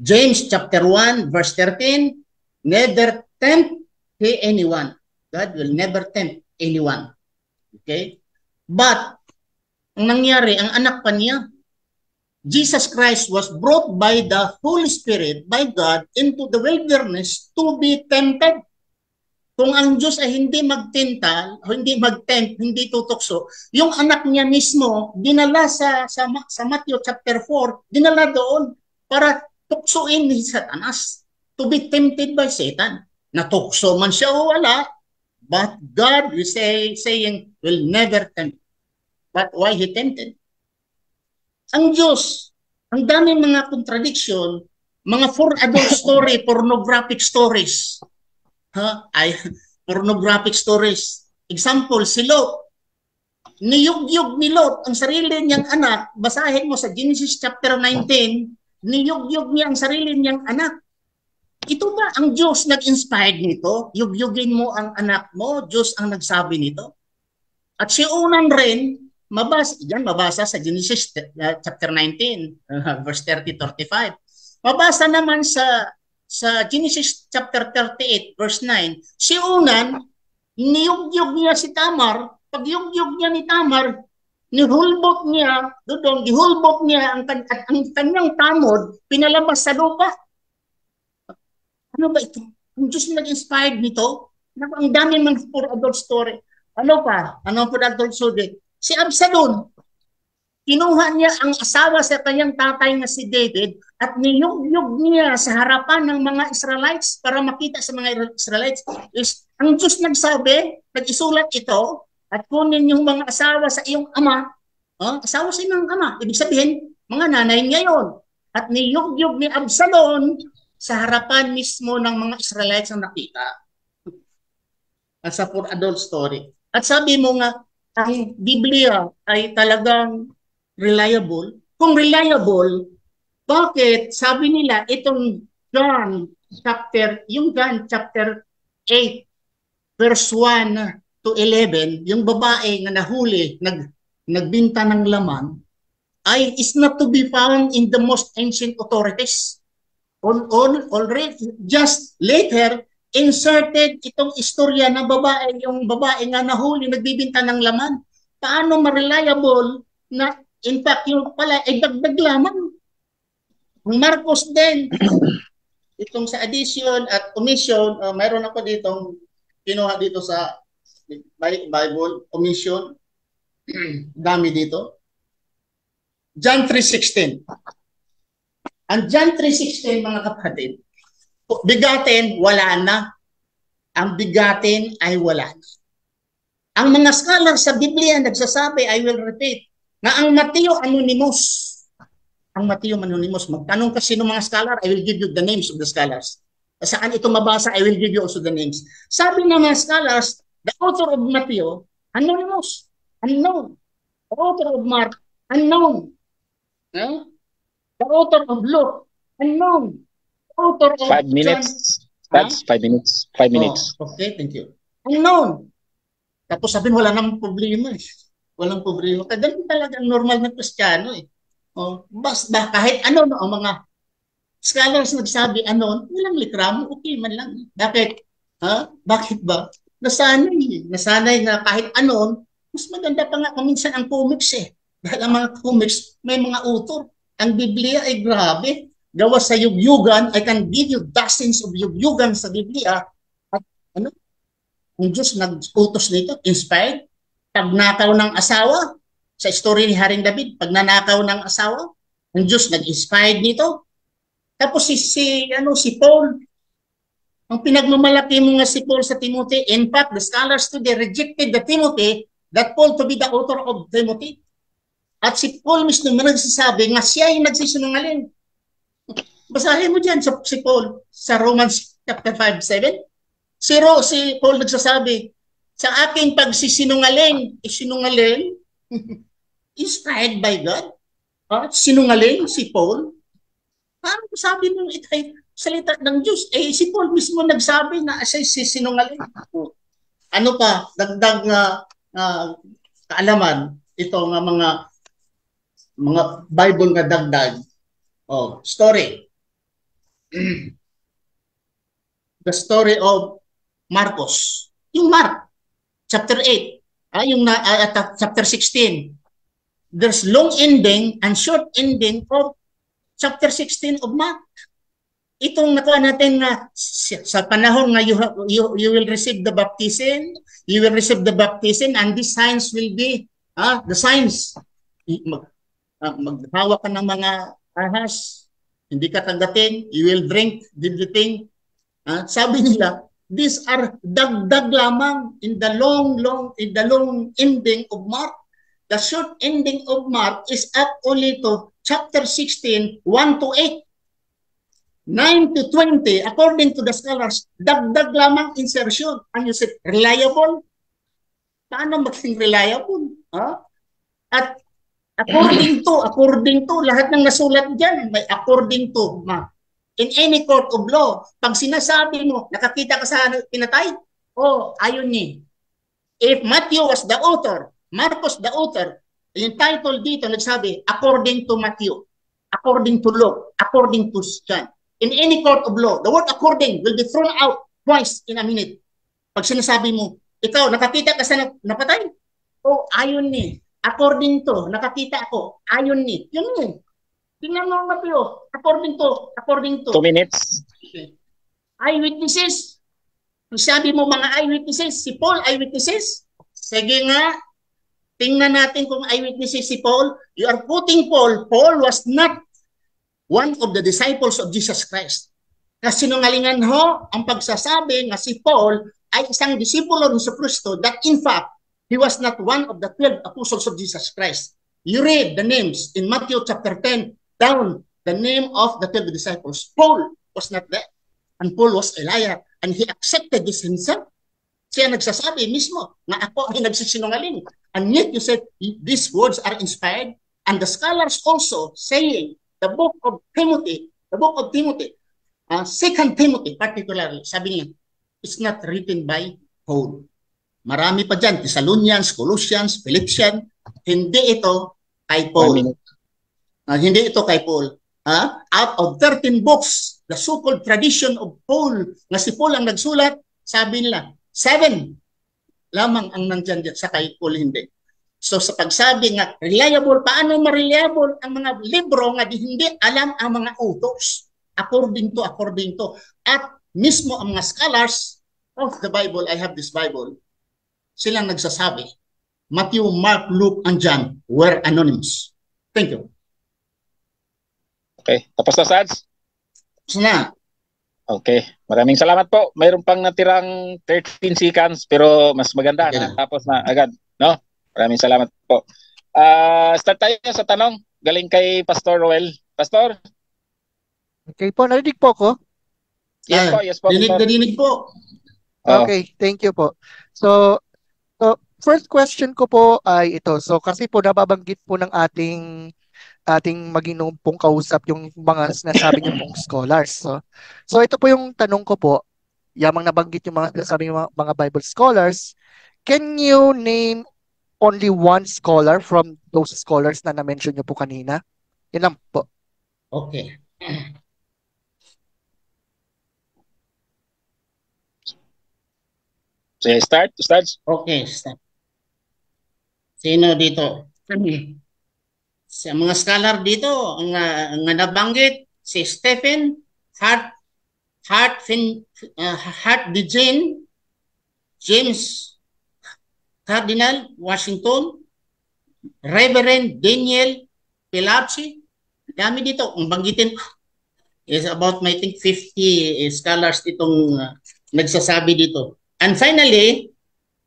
Speaker 1: James chapter 1, verse 13, never tempt anyone. God will never tempt anyone. Okay? But, ang nangyari, ang anak pa niya, Jesus Christ was brought by the Holy Spirit, by God, into the wilderness to be tempted. Kung ang Diyos ay hindi magtintal, hindi mag-tempt, hindi tutukso, yung anak niya mismo, dinala sa Matthew chapter 4, dinala doon para tuksuin ni Satanas, to be tempted by Satan. Natukso man siya o wala, but God is saying, will never tempt. But why He tempted? Ang Diyos, ang daming mga contradiction, mga for adult story, pornographic stories. Pornographic stories. Example, si Lot. Niyugyug ni Lot ang sarili niyang anak. Basahin mo sa Genesis chapter 19, niyugyug niya ang sarili niyang anak. Ito ba ang Diyos nag-inspired nito? Yugyugin mo ang anak mo, Diyos ang nagsabi nito. At si Onan rin, mabasa sa Genesis chapter 19, verse 30-35. Mabasa naman sa Genesis chapter 38, verse 9, si Onan, niyugyug niya si Tamar. Pag yugyug niya ni Tamar, gihulbot niya ang kanyang tamod, pinalabas sa lupa. Ano ba ito? Ang Diyos nag-inspired nito? Ang dami man for adult story. Ano pa? Ano for adult story? Si Absalom, kinuha niya ang asawa sa kanyang tatay na si David at niyugyug niya sa harapan ng mga Israelites para makita sa mga Israelites. Ang Diyos nagsabi, nag-isulat ito, at kunin yung mga asawa sa iyong ama, asawa sa iyong ama, ibig sabihin, mga nanay ngayon. At niyugyug ni Absalom sa harapan mismo ng mga Israelites ang nakita. At sa for adult story. At sabi mo nga, ang Biblia ay talagang reliable. Kung reliable, bakit sabi nila itong John chapter 8 verse 1 to 11, yung babae na nahuli, nagbinta ng laman, is not to be found in the most ancient authorities. Already, just later, inserted itong istorya na yung babae nga nahuli, nagbibinta ng laman. Paano ma-reliable na, in fact, yung pala ay dagdag laman? Ang Marcos din, itong sa addition at omission, mayroon ako ditong kinuha dito sa Bible, omission, dami dito. John 3:16. Ang John 3:16, mga kapatid, bigatin, wala na. Ang bigatin ay wala na. Ang mga scholar sa Biblia nagsasabi, I will repeat, na ang Mateo anonymous. Ang Mateo anonymous. Magtanong kasi ng mga scholar, I will give you the names of the scholars. Saan ito mabasa, I will give you also the names. Sabi ng mga scholars, the author of Mateo, anonymous, unknown. The author of Mark, unknown. The author of Luke, unknown. The author of
Speaker 2: 5 minutes. That's 5 minutes. 5 minutes.
Speaker 1: Okay, thank you. Unknown. Tapos sabihin, wala namang problema eh. Walang problema. Ganun talaga ang normal na Kristiyano eh. Basta kahit ano, ang mga scholars nagsabi, walang likramo, okay man lang. Bakit? Bakit ba? Nasanay na kahit mas maganda pa nga minsan ang comics eh. Dahil ang mga comics, may mga author. Ang Biblia ay grabe. Gawa sa yugyugan, I can give you dozens of yugyugan sa Biblia. At ang Diyos nag-utos nito, inspired. Pagnakaw ng asawa, sa story ni Haring David, pagnanakaw ng asawa, ang Diyos nag-inspired nito. Tapos si Paul, ang pinagmamalaki mo nga si Paul sa Timothy, in fact, the scholars today rejected the Timothy, that Paul to be the author of Timothy. At si Paul mismo nagsasabi nga siya yung nagsisinungaling. Basahin mo dyan si Paul sa Romans chapter 5:7. Si Paul nagsasabi, sa aking pagsisinungaling, sinungaling, inspired by God. Sinungaling si Paul. Sabi mo, salita ng Diyos. Eh, si Paul mismo nagsabi na siya sinungaling. Ano pa, dagdag na kaalaman, ito nga mga Bible nga dagdag. Oh, story. The story of Marcos. Yung Mark, chapter 8, chapter 16. There's long ending and short ending of chapter 16 of Mark. Itong nakuha natin na sa panahon na you will receive the baptism, and these signs will be the signs. Maghawak ka ng mga ahas, hindi ka tanggapin, you will drink everything. Sabi nila, these are dagdag lamang in the long ending of Mark. The short ending of Mark is up only to chapter 16, 1 to 8. 9 to 20, according to the scholars, dagdag lamang insertion. And you said, reliable? Paano maging reliable? At according to, lahat ng nasulat dyan, may according to. In any court of law, pag sinasabi mo, nakakita ka sa pinatay, ayun niya. If Matthew was the author, Marcos the author, yung title dito nagsabi, according to Matthew, according to Luke, according to John. In any court of law, the word according will be thrown out twice in a minute. Pag sinasabi mo, ikaw, nakakita ka sa napatay? Ayon ni. According to, nakakita ako. Ayon ni. Yun yun. Tingnan mo ang Mateo. According to.
Speaker 2: 2 minutes.
Speaker 1: Okay. Eyewitnesses. Sabi mo mga eyewitnesses. Si Paul, eyewitnesses. Sige nga. Tingnan natin kung eyewitnesses si Paul. You are putting Paul. Paul was not one of the disciples of Jesus Christ. Kasi sinungalingan ho ang pagsasabi nga si Paul ay isang disipulo ni Kristo that in fact, he was not one of the 12 apostles of Jesus Christ. You read the names in Matthew chapter 10 down, the name of the 12 disciples. Paul was not there. And Paul was a liar. And he accepted this himself. Siya nagsasabi mismo nga ako ay nagsisinungaling. And yet you said, these words are inspired. And the scholars also saying, the book of Timothy, 2 Timothy particularly, sabi niya, it's not written by Paul. Marami pa dyan, Thessalonians, Colossians, Philippians, hindi ito kay Paul. Hindi ito kay Paul. Out of 13 books, the so-called tradition of Paul, na si Paul ang nagsulat, sabi nila, 7 lamang ang nandyan sa kay Paul hindi. So sa pagsabi nga, reliable, paano ma-reliable ang mga libro nga di hindi alam ang mga authors? According to. At mismo ang mga scholars of the Bible, I have this Bible, silang nagsasabi, Matthew, Mark, Luke, and John were anonymous. Thank you.
Speaker 2: Okay. Tapos na, Sads?
Speaker 1: Tapos na.
Speaker 2: Okay. Maraming salamat po. Mayroon pang natirang 13 seconds pero mas maganda. Okay. Tapos na agad. No? Maraming salamat po. Start tayo sa tanong. Galing kay Pastor Roel. Pastor?
Speaker 3: Okay po. Narinig po ko?
Speaker 2: Yes po.
Speaker 1: Dinig po.
Speaker 3: Okay. Thank you po. So first question ko po ay ito. So kasi po nababanggit po ng ating maginong pong kausap yung mga sinasabi niyo pong scholars. So ito po yung tanong ko po. Yamang nabanggit yung mga sinasabi ng mga Bible scholars. Can you name only one scholar from those scholars na na-mention niyo po kanina? Yan lang po.
Speaker 1: Okay.
Speaker 2: So, start?
Speaker 1: Okay, start. Sino dito? Sa mga scholar dito, ang nabanggit, si Stephen Hart Degen, James Cardinal Washington, Reverend Daniel Pilarchi. Dami dito. Ang banggitin is about, I think, 50 scholars itong nagsasabi dito. And finally,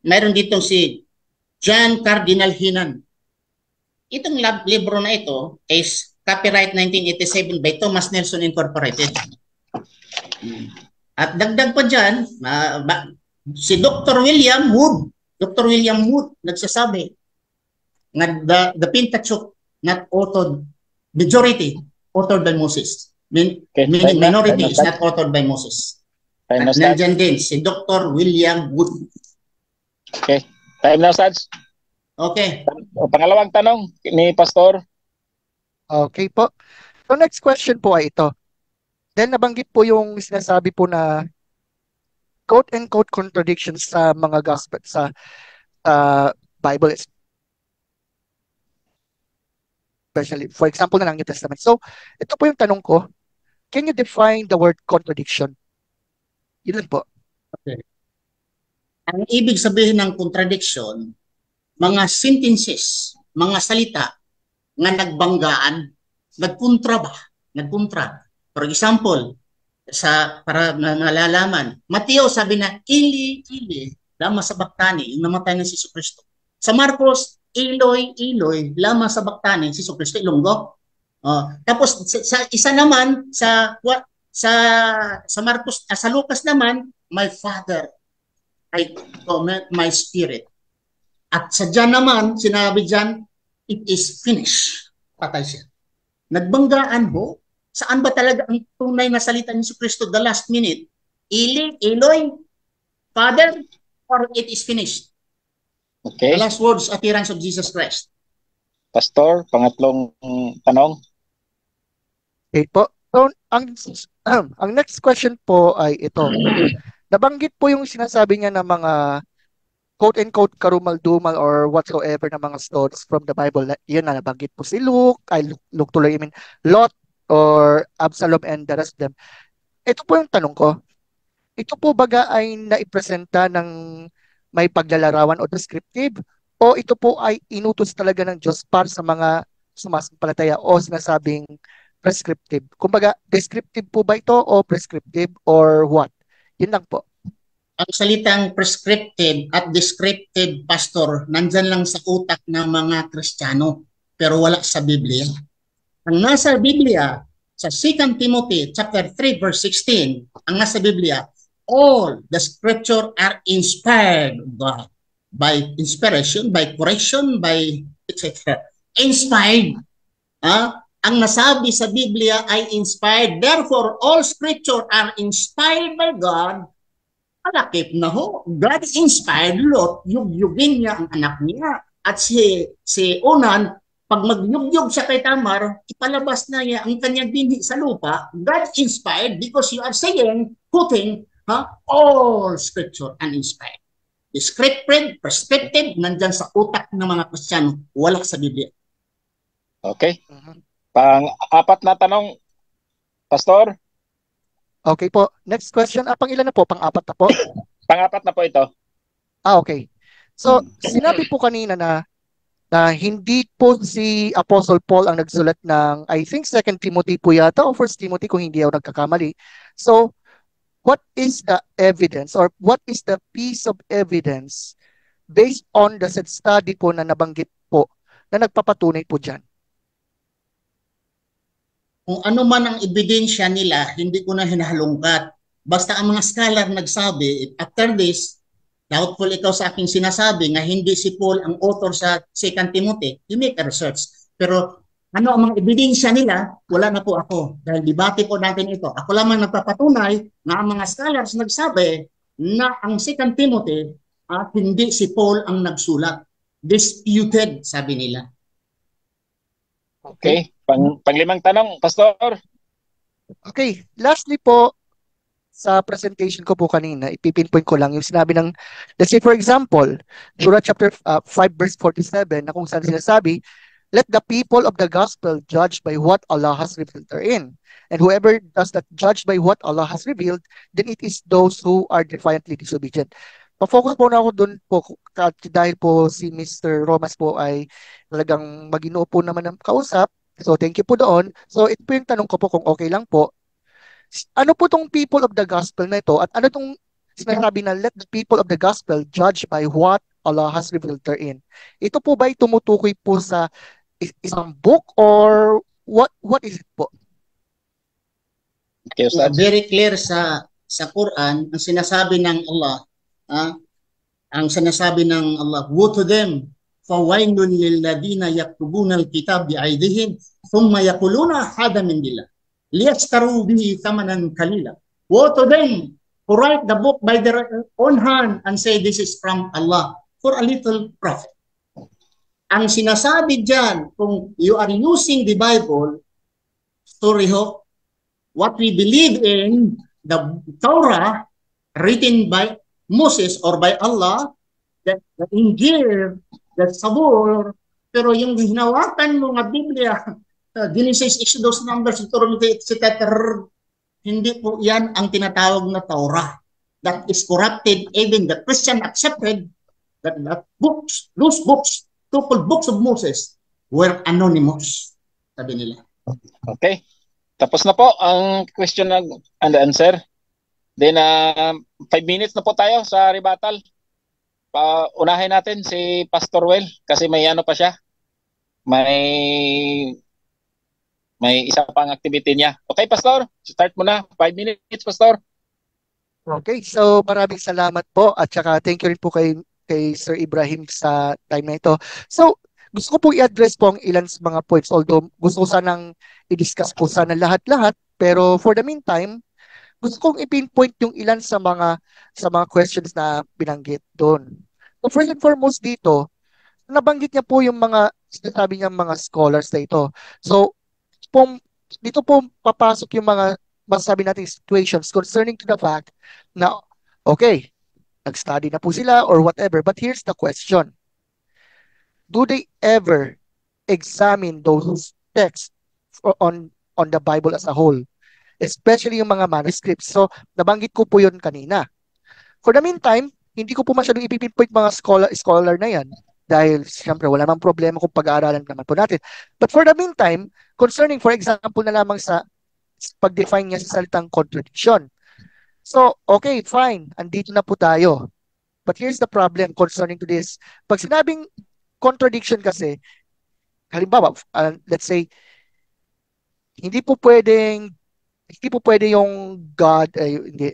Speaker 1: mayroon dito si John Cardinal Hinan. Itong libro na ito is copyright 1987 by Thomas Nelson Incorporated. At dagdag pa dyan, si Dr. William Wood nagsasabi na the Pentateuch not authored, majority authored by Moses. Meaning
Speaker 2: time na
Speaker 1: minority is
Speaker 2: start.
Speaker 1: not authored by Moses.
Speaker 2: Time na
Speaker 1: At
Speaker 2: start.
Speaker 1: nandyan din si Dr. William Wood.
Speaker 2: Okay. Time na, Sarge.
Speaker 1: Okay.
Speaker 2: Pangalawang tanong ni Pastor.
Speaker 3: Okay po. So next question po ay ito. Then nabanggit po yung sinasabi po na quote-unquote contradictions sa mga gospel sa Bible, especially for example na ng New Testament. So ito po yung tanong ko. Can you define the word contradiction? Yun lang po.
Speaker 1: Okay. Ang ibig sabihin ng contradiction, mga sentences, mga salita nga nagbanggaan, nagkontra ba? Nagkontra. For example, para nalalaman, Mateo sabi na, Ili, lama sa baktani, yung namatay ng si Kristo. Sa Marcos, Eloi, lama sa baktani, si Kristo, ilunggo. Tapos sa isa naman sa Marcos, sa Lucas naman, my Father, I commit my spirit. At sa John naman, sinabi John, it is finished. Patay siya. Nagbanggaan ho. Saan ba talaga ang tunay na salita ni Kristo the last minute? Ili, Eloi, Father, or it is finished?
Speaker 2: Okay.
Speaker 1: The last words, appearance of Jesus Christ.
Speaker 2: Pastor, pangatlong tanong.
Speaker 3: Okay po. So, ang next question po ay ito. Nabanggit po yung sinasabi niya ng mga quote-unquote karumal-dumal or whatsoever na mga stories from the Bible. Yun na, nabanggit po si Luke, Lot, or Absalom and the rest of them. Ito po yung tanong ko. Ito po baga ay naipresenta ng may paglalarawan o descriptive o ito po ay inutos talaga ng Diyos para sa mga sumasampalataya o sinasabing prescriptive? Kumbaga, descriptive po ba ito o prescriptive or what? Yun lang po.
Speaker 1: Ang salitang prescriptive at descriptive, Pastor, nandyan lang sa utak ng mga Kristiyano, pero wala sa Biblia. Ang nasa Biblia, sa 2 Timothy chapter 3 verse 16, ang nasa Biblia, all the scripture are inspired by inspiration, by correction, by etc. Inspired. Ang nasabi sa Biblia ay inspired. Therefore, all scripture are inspired by God. Alakip na ho. God inspired Lot. Yugyugin niya ang anak niya. At si Onan, pag magyugyug siya kay Tamar, ipalabas na niya ang kanyang bini sa lupa. God inspired because you are saying, putting all scripture uninspired. Descriptive, prescriptive, nandyan sa utak ng mga Kristiyano. Wala sa Biblia.
Speaker 2: Okay. Pang-apat na tanong, Pastor.
Speaker 3: Okay po. Next question. Pang-ilan na po? Pang-apat na po?
Speaker 2: Pang-apat na po ito.
Speaker 3: Okay. So, sinabi po kanina na hindi po si Apostle Paul ang nagsulat ng, I think, 2 Timothy po yata o 1 Timothy kung hindi ako nagkakamali. So, what is the evidence or what is the piece of evidence based on the said study po na nabanggit po na nagpapatunay po dyan?
Speaker 1: Kung ano man ang ebidensya nila, hindi ko na hinahalungkat. Basta ang mga scholar nagsabi, after this, doubtful ikaw sa aking sinasabi nga hindi si Paul ang author sa 2 Timothy, you make a research. Pero ano ang mga ebidensya nila, wala na po ako. Dahil debate po natin ito. Ako lamang nagpapatunay na ang mga scholars nagsabi na ang 2 Timothy at hindi si Paul ang nagsulat. Disputed, sabi nila.
Speaker 2: Okay. Panglimang tanong, Pastor.
Speaker 3: Okay. Lastly po, sa presentation ko po kanina, ipipinpoint ko lang yung sinabi ng, let's say for example, Surah chapter 5 verse 47 na kung saan sinasabi, let the people of the gospel judge by what Allah has revealed therein. And whoever does not judge by what Allah has revealed, then it is those who are defiantly disobedient. Pa-focus po na ako doon po dahil po si Mr. Romas po ay talagang maginoo po naman ng kausap. So thank you po doon. So ito po yung tanong ko po kung okay lang po. Ano po tong people of the gospel na ito at ano tong sinasabi na let the people of the gospel judge by what Allah has revealed therein? Ito po ba ay tumutukoy po sa isang book or what is it po?
Speaker 2: Okay,
Speaker 1: very clear sa Quran ang sinasabi ng Allah, ang sinasabi ng Allah, woe to them fawailun lil ladina yaktubuna alkitab bi aydihim thumma yaquluna hada min billah. لِيَشْتَرُوا بِهِ ثَمَنًا قَلِيلًا. Woe to them who write the book by their own hand and say this is from Allah for a little profit. Ang sinasabi diyan, kung you are using the Bible, sorry ho, what we believe in, the Torah written by Moses or by Allah, the Injil, the Sabur, pero yung hinawakan mo nga Biblia, Genesis, Exodus, Numbers, Deuteronomy, etc., hindi po yan ang tinatawag na Torah. That is corrupted. Even the Christian accepted that books, those books, so-called books of Moses, were anonymous. Sabi nila.
Speaker 2: Okay. Tapos na po ang question and answer. Then, 5 minutes na po tayo sa rebuttal. Unahin natin si Pastor Well kasi may ano pa siya. May isa pang activity niya. Okay, Pastor? Start mo na. 5 minutes, Pastor.
Speaker 3: Okay, so maraming salamat po at saka thank you rin po kay Sir Ibrahim sa time na ito. So, gusto ko po i-address po ang ilan sa mga points, although gusto ko sanang i-discuss po sana lahat-lahat, pero for the meantime, gusto kong i-pinpoint yung ilan sa mga questions na binanggit doon. So first and foremost dito, nabanggit niya po yung mga sinasabi niya mga scholars na ito. So dito po papasok yung mga masasabi natin situations concerning to the fact na okay, nag-study na po sila or whatever, but here's the question. Do they ever examine those texts on the Bible as a whole? Especially yung mga manuscripts. So, nabanggit ko po yun kanina. For the meantime, hindi ko po masyadong ipipinpoint mga scholar na yan dahil siyempre wala namang problema kung pag-aaralan naman po natin. But for the meantime, concerning for example na lamang sa pag-define niya sa salitang contradiction. So, okay, fine. Andito na po tayo. But here's the problem concerning to this. Pag sinabing contradiction kasi, halimbawa, let's say, hindi po pwede yung God, hindi,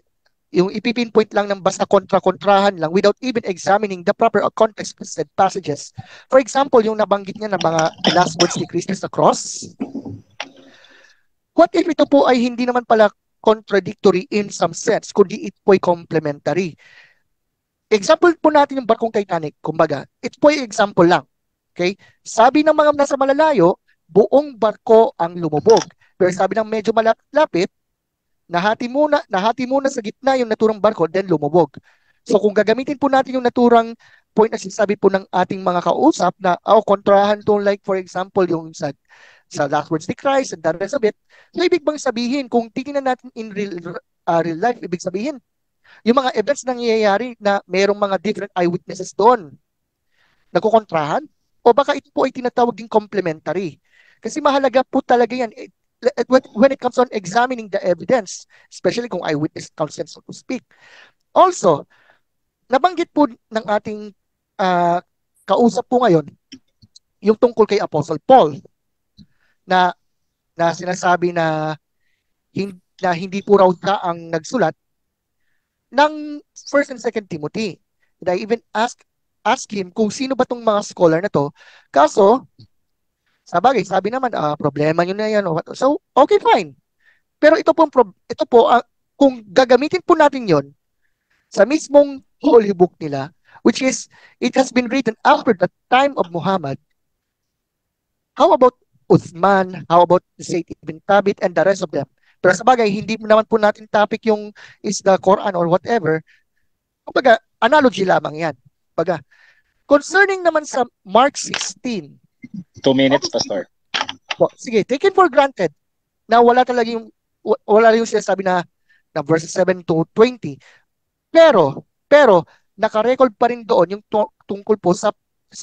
Speaker 3: yung ipipinpoint lang ng basta kontra-kontrahan lang without even examining the proper context of said passages. For example, yung nabanggit niya ng mga last words ni Christ sa cross. What if ito po ay hindi naman pala contradictory in some sense, kundi it po ay complementary? Example po natin yung barkong Titanic, kumbaga, it po ay example lang. Okay? Sabi ng mga nasa malalayo, buong barko ang lumubog. Pero sabi ng medyo malapit, nahati muna sa gitna yung naturang barko, then lumubog. So kung gagamitin po natin yung naturang point na sinasabi po ng ating mga kausap na, kontrahan to like for example yung sa last words ni Christ and the rest of it, so ibig bang sabihin, kung titingnan natin in real life, ibig sabihin, yung mga events na nangyayari na mayroong mga different eyewitnesses doon, nagkukontrahan? O baka ito po ay tinatawag din complementary? Kasi mahalaga po talaga yan. When it comes on examining the evidence, especially kung eyewitness consent, so to speak. Also, nabanggit po ng ating kausap po ngayon, yung tungkol kay Apostle Paul, na sinasabi na hindi po raw siya ang nagsulat ng 1st and 2nd Timothy. And I even ask him kung sino ba tong mga scholar na to. Kaso, sabagay, sabi naman, problema nyo na yan. So, okay, fine. Pero ito po, kung gagamitin po natin yon sa mismong holy book nila, which is, it has been written after the time of Muhammad, how about Uthman, how about Zayd ibn Thabit, and the rest of them? Pero sabagay, hindi naman po natin topic yung is the Quran or whatever. Kumbaga, analogy lamang yan. Kumbaga, concerning naman sa Mark 16,
Speaker 2: 2 minutes, Pastor.
Speaker 3: Sige, taken for granted na wala yung sinasabi na verses 7 to 20. Pero naka-record pa rin doon yung tungkol po sa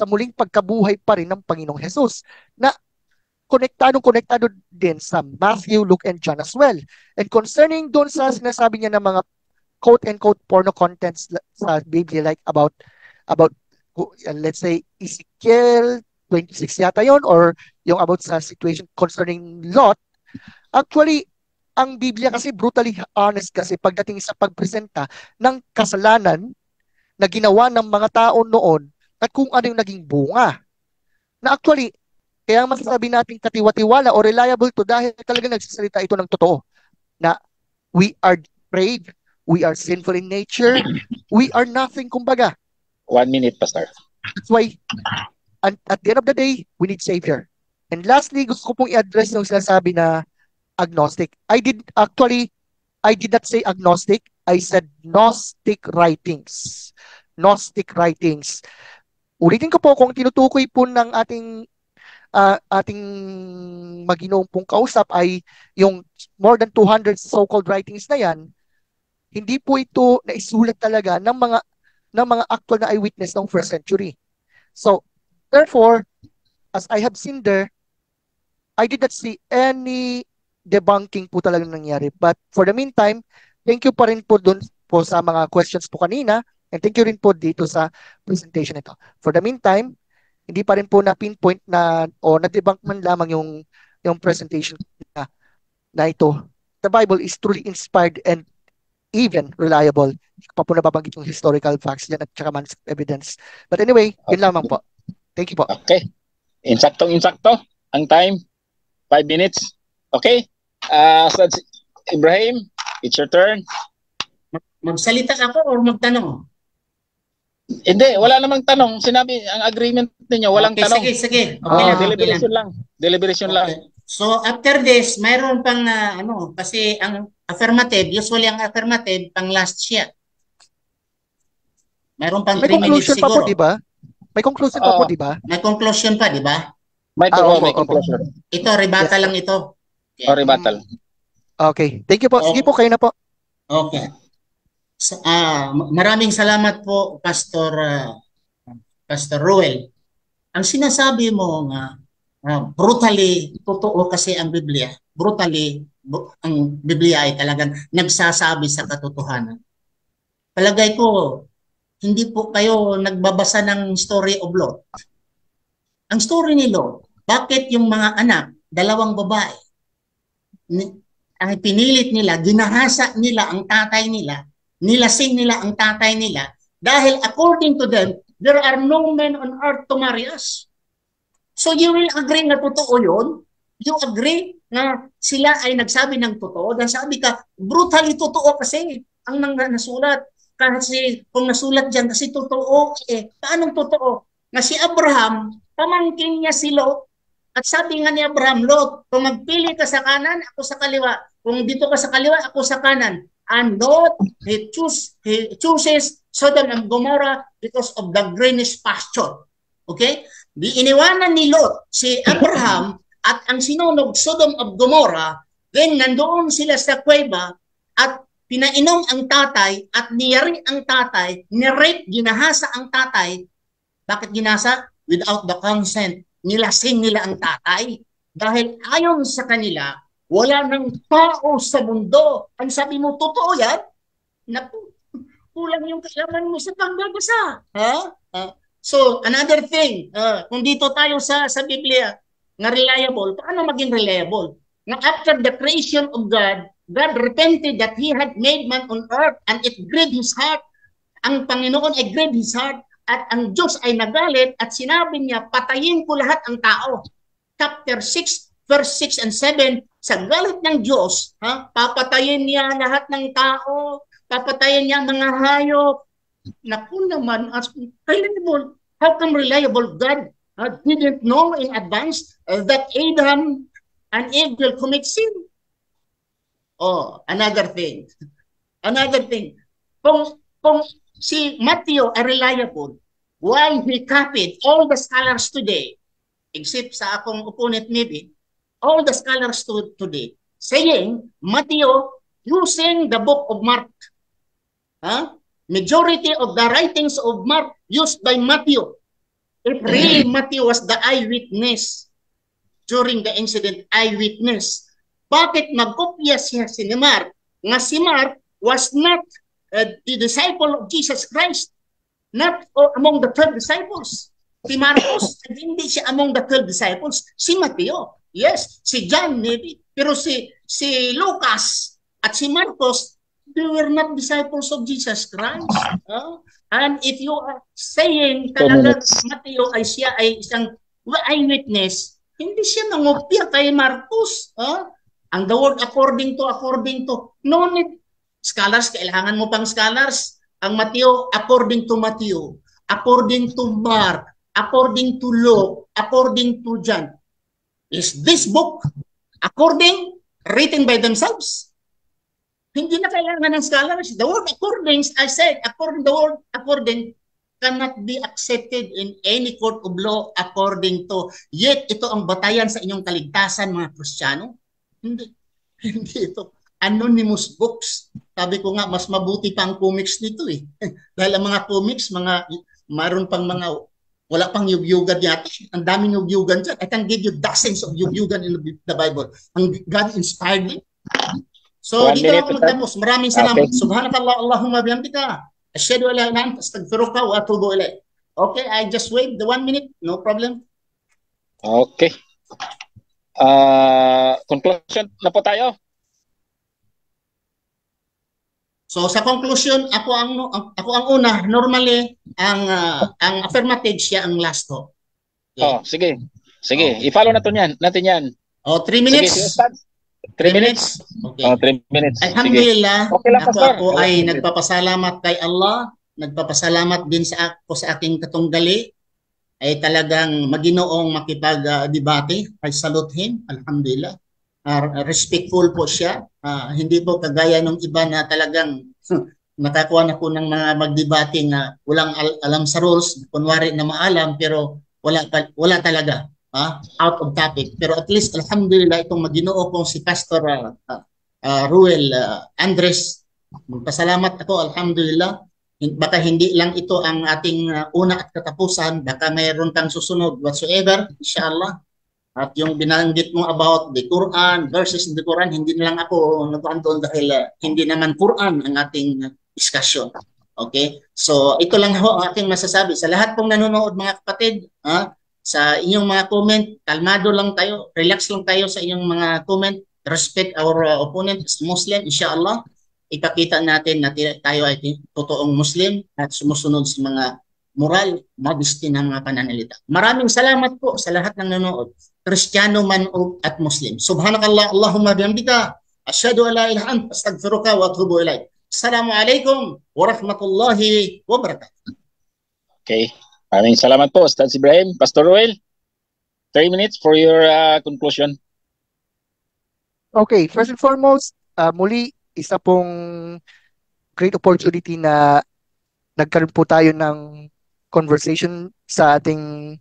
Speaker 3: muling pagkabuhay pa rin ng Panginoong Jesus na konektado din sa Matthew, Luke, and John as well. And concerning doon sa sinasabi niya ng mga quote-unquote porno contents sa Biblia, like about let's say Ezekiel 26 yata yon, or yung about sa situation concerning Lot. Actually, ang Biblia kasi brutally honest kasi pagdating sa pagpresenta ng kasalanan na ginawa ng mga tao noon at kung ano yung naging bunga. Na actually, Kaya masasabi natin katiwa-tiwala o reliable to dahil talaga nagsasalita ito ng totoo na we are depraved, we are sinful in nature, we are nothing, kumbaga.
Speaker 2: 1 minute, Pastor.
Speaker 3: That's why, at the end of the day, we need Savior. And lastly, gusto ko pong i-address yung sinasabi na agnostic. I did not say agnostic. I said Gnostic writings. Gnostic writings. Ulitin ko po, kung tinutukoy po ng ating maginoong pong kausap ay yung more than 200 so-called writings na yan, hindi po ito naisulat talaga ng mga actual na eyewitness ng first century. So, therefore, as I have seen there, I did not see any debunking po talaga nangyari. But for the meantime, thank you pa rin po dun po sa mga questions po kanina, and thank you rin po dito sa presentation ito. For the meantime, hindi pa rin po na-pinpoint na o na-debunk man lamang yung presentation na ito. The Bible is truly inspired and even reliable. Hindi ko pa po nababanggit yung historical facts dyan at saka manuscript evidence. But anyway, yun lamang po. Thank you po.
Speaker 2: Okay. Insaktong-insakto. Ang time, 5 minutes. Okay. So Ibrahim, it's your turn.
Speaker 1: Magsalita ako or magtanong?
Speaker 2: Hindi, wala namang tanong. Sinabi, ang agreement ninyo, walang
Speaker 1: okay,
Speaker 2: tanong.
Speaker 1: Sige. Okay,
Speaker 2: deliberation lang. Deliberation
Speaker 1: okay.
Speaker 2: lang.
Speaker 1: So, after this, mayroon pang, kasi ang affirmative, usually ang affirmative, pang last siya. Mayroon pang 3 minutes siguro.
Speaker 3: Pa po, diba? May conclusion pa po, di ba?
Speaker 1: May conclusion pa, di ba?
Speaker 2: May conclusion.
Speaker 1: Ito, rebuttal lang ito.
Speaker 2: Okay. Rebuttal.
Speaker 3: Okay. Thank you po. Sige po, kayo na po.
Speaker 1: Okay. Maraming salamat po, Pastor Ruel. Ang sinasabi mo nga, brutally, totoo kasi ang Biblia. Brutally, ang Biblia ay talagang nagsasabi sa katotohanan. Palagay ko, hindi po kayo nagbabasa ng story of Lot. Ang story ni Lot, bakit yung mga anak, 2 babae, ang pinilit nila, ginahasa nila ang tatay nila, nilasing nila ang tatay nila, dahil according to them, there are no men on earth to marry us. So you will agree na totoo yun? You agree na sila ay nagsabi ng totoo? Dahil sabi ka, brutally totoo kasi ang nasulat. Kasi kung nasulat dyan, kasi totoo Paanong totoo? Na si Abraham, pamangkin niya si Lot, at sabi nga ni Abraham, Lot, kung magpili ka sa kanan, ako sa kaliwa. Kung dito ka sa kaliwa, ako sa kanan. And Lot, he chooses Sodom and Gomorrah because of the greenish pasture. Okay? Di iniwanan ni Lot si Abraham at ang sinunog Sodom of Gomorrah, then nandoon sila sa kuweba at pinainom ang tatay at niyari ang tatay, nirape, ginahasa ang tatay. Bakit ginasa? Without the consent. Nilasing nila ang tatay. Dahil ayon sa kanila, wala nang tao sa mundo. Ang sabi mo, totoo yan? Naku, kulang yung kailangan mo sa pagbabasa. So, another thing, kung dito tayo sa Biblia, na reliable, paano maging reliable? Na after the creation of God, God repented that He had made man on earth and it grieved His heart. Ang Panginoon ay grieved His heart at ang Diyos ay nagalit at sinabi niya, patayin ko lahat ang tao. Chapter 6, verse 6 and 7, sa galit ng Diyos, papatayin niya lahat ng tao, papatayin niya mga hayop. Naku naman, reliable. How come reliable? God didn't know in advance that Adam and Eve will commit sin. Oh, another thing. Kung si Matthew ay reliable, why he copied all the scholars today, except sa akong opponent maybe, all the scholars today, saying Matthew using the book of Mark. Majority of the writings of Mark used by Matthew. If really Matthew was the eyewitness during the incident, eyewitness, bakit magkopya siya si Mark? Nga si Mark was not the disciple of Jesus Christ, not among the 12 disciples. Si Marcos, hindi siya among the 12 disciples. Si Mateo, yes. Si John, maybe. Pero si Lucas at si Marcos, they were not disciples of Jesus Christ. And if you are saying talaga Mateo ay siya ay isang eyewitness, Hindi siya nangopya kay Marcos. Ang the word according to. No need. Scholars, kailangan mo pang scholars. Ang Mateo, according to Mateo. According to Mark. According to Luke. According to John. Is this book according, written by themselves? Hindi na kailangan ng scholars. The word according, I said, according, the word according cannot be accepted in any court of law according to. Yet, ito ang batayan sa inyong kaligtasan, mga Kristiyano. Hindi. Hindi ito. Anonymous books. Sabi ko nga, mas mabuti pa ang comics nito eh. Dahil ang mga comics, mayroon pang mga, wala pang yugyugan yata. Ang daming yugyugan dyan. I can give you dozens of yugyugan in the Bible. Ang God inspired me. So, dito ako magtapos. Maraming salamat. Okay. Subhanakallah, Allahumma bihamdika. Asyhadu an la ilaha illa anta, astaghfiruka wa atubu ilaik. Okay, I just wait the 1 minute. No problem.
Speaker 2: Okay. Conclusion na po tayo.
Speaker 1: So sa conclusion, ako ang una. Normally, ang affirmative siya ang last ko.
Speaker 2: Okay. Sige. Sige, i-follow natin yan.
Speaker 1: 3 minutes.
Speaker 2: Sige, 3 minutes.
Speaker 1: Okay.
Speaker 2: 3 minutes.
Speaker 1: Alhamdulillah,
Speaker 2: okay lang,
Speaker 1: ako ay nagpapasalamat kay Allah. Nagpapasalamat din sa aking katunggali. Ay talagang maginoong makipag-debate. I salute him. Alhamdulillah. Respectful po siya. Hindi po kagaya ng iba na talagang nakakuha na po ng mga magdebate na walang alam sa rules, kunwari na maalam pero wala talaga. Out of topic. Pero at least alhamdulillah itong maginoo kong si Pastor Ruel Andres, magpasalamat ako alhamdulillah. Baka hindi lang ito ang ating una at katapusan, baka mayroon kang susunod whatsoever, inshallah. At yung binanggit mo about the Quran, verses in the Quran, hindi na lang ako nagpapandon dahil hindi naman Quran ang ating discussion. Okay? So, ito lang ho ang aking masasabi. Sa lahat pong nanonood mga kapatid, sa inyong mga comment, kalmado lang tayo, relax lang tayo sa inyong mga comment, respect our opponent as Muslim, inshallah. Ipakita natin na tayo ay totoong Muslim at sumusunod sa mga moral, modesty ng mga pananalita. Maraming salamat po sa lahat ng nanonood. Kristiyano man at Muslim. Subhanakallah, Allahumma bihamdika. Asyhadu an la ilaha illa anta, astaghfiruka wa atubu ilaik. Assalamualaikum warahmatullahi wabarakatuh.
Speaker 2: Okay. Maraming salamat po, Ustaz Ibrahim. Pastor Ruel, 3 minutes for your conclusion.
Speaker 3: Okay, first and foremost, muli, isa pong great opportunity na nagkaroon po tayo ng conversation sa ating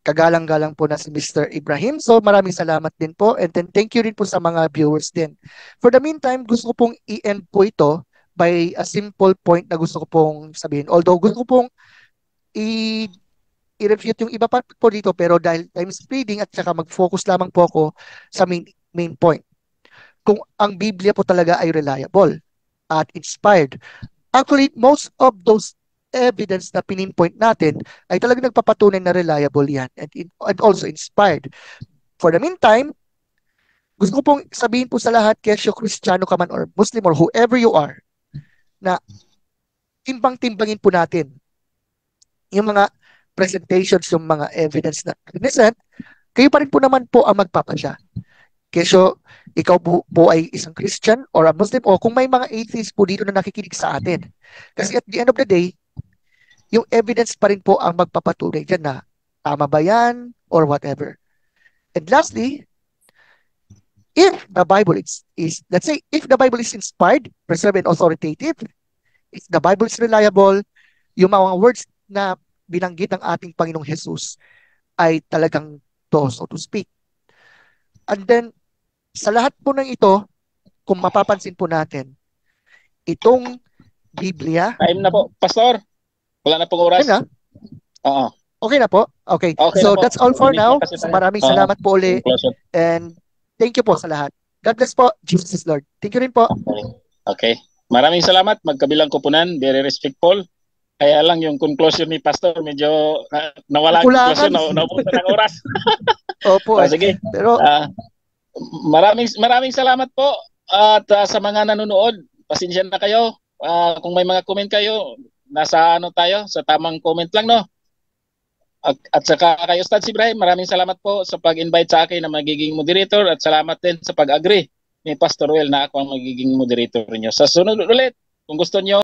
Speaker 3: kagalang-galang po na si Mr. Ibrahim. So maraming salamat din po, and then thank you rin po sa mga viewers din. For the meantime, gusto ko pong i-end po ito by a simple point na gusto ko pong sabihin. Although gusto ko pong i-refute yung iba pa po dito, pero dahil time speeding at saka mag-focus lamang po ako sa main point. Kung ang Biblia po talaga ay reliable at inspired. Actually, most of those evidence na pinpoint natin ay talagang nagpapatunay na reliable yan and also inspired. For the meantime, gusto ko pong sabihin po sa lahat, kesyo Kristiyano ka man or Muslim or whoever you are, na timbang-timbangin po natin yung mga presentations, yung mga evidence na present, kayo pa rin po naman po ang magpapasya. Kesyo, ikaw po ay isang Christian or a Muslim o kung may mga atheists po dito na nakikinig sa atin. Kasi at the end of the day, yung evidence pa rin po ang magpapatunay dyan na tama ba yan or whatever. And lastly, if the Bible is let's say, if the Bible is inspired, preserved, and authoritative, if the Bible is reliable, yung mga words na binanggit ng ating Panginoong Jesus ay talagang to, so to speak. And then, sa lahat po ng ito, kung mapapansin po natin, itong Biblia...
Speaker 2: Time na po, Pastor. Wala na pong oras.
Speaker 3: Na?
Speaker 2: Oo.
Speaker 3: Okay na po? Okay. So, that's all for now. Maraming salamat po ulit. And thank you po sa lahat. God bless po. Jesus is Lord. Thank you rin po.
Speaker 2: Okay. Maraming salamat. Magkabilang kupunan. Very respectful. Kaya lang yung conclusion ni Pastor, medyo nawala ang conclusion. Naubusan ng oras.
Speaker 3: Opo.
Speaker 2: Sige.
Speaker 3: Pero...
Speaker 2: maraming salamat po at sa mga nanonood, pasensya na kayo. Kung may mga comment kayo, nasa ano tayo, sa tamang comment lang, no? At saka kay Ustad Ibrahim, maraming salamat po sa pag-invite sa akin na magiging moderator at salamat din sa pag-agree ni Pastor Well na ako ang magiging moderator niyo. Sa sunod ulit, kung gusto niyo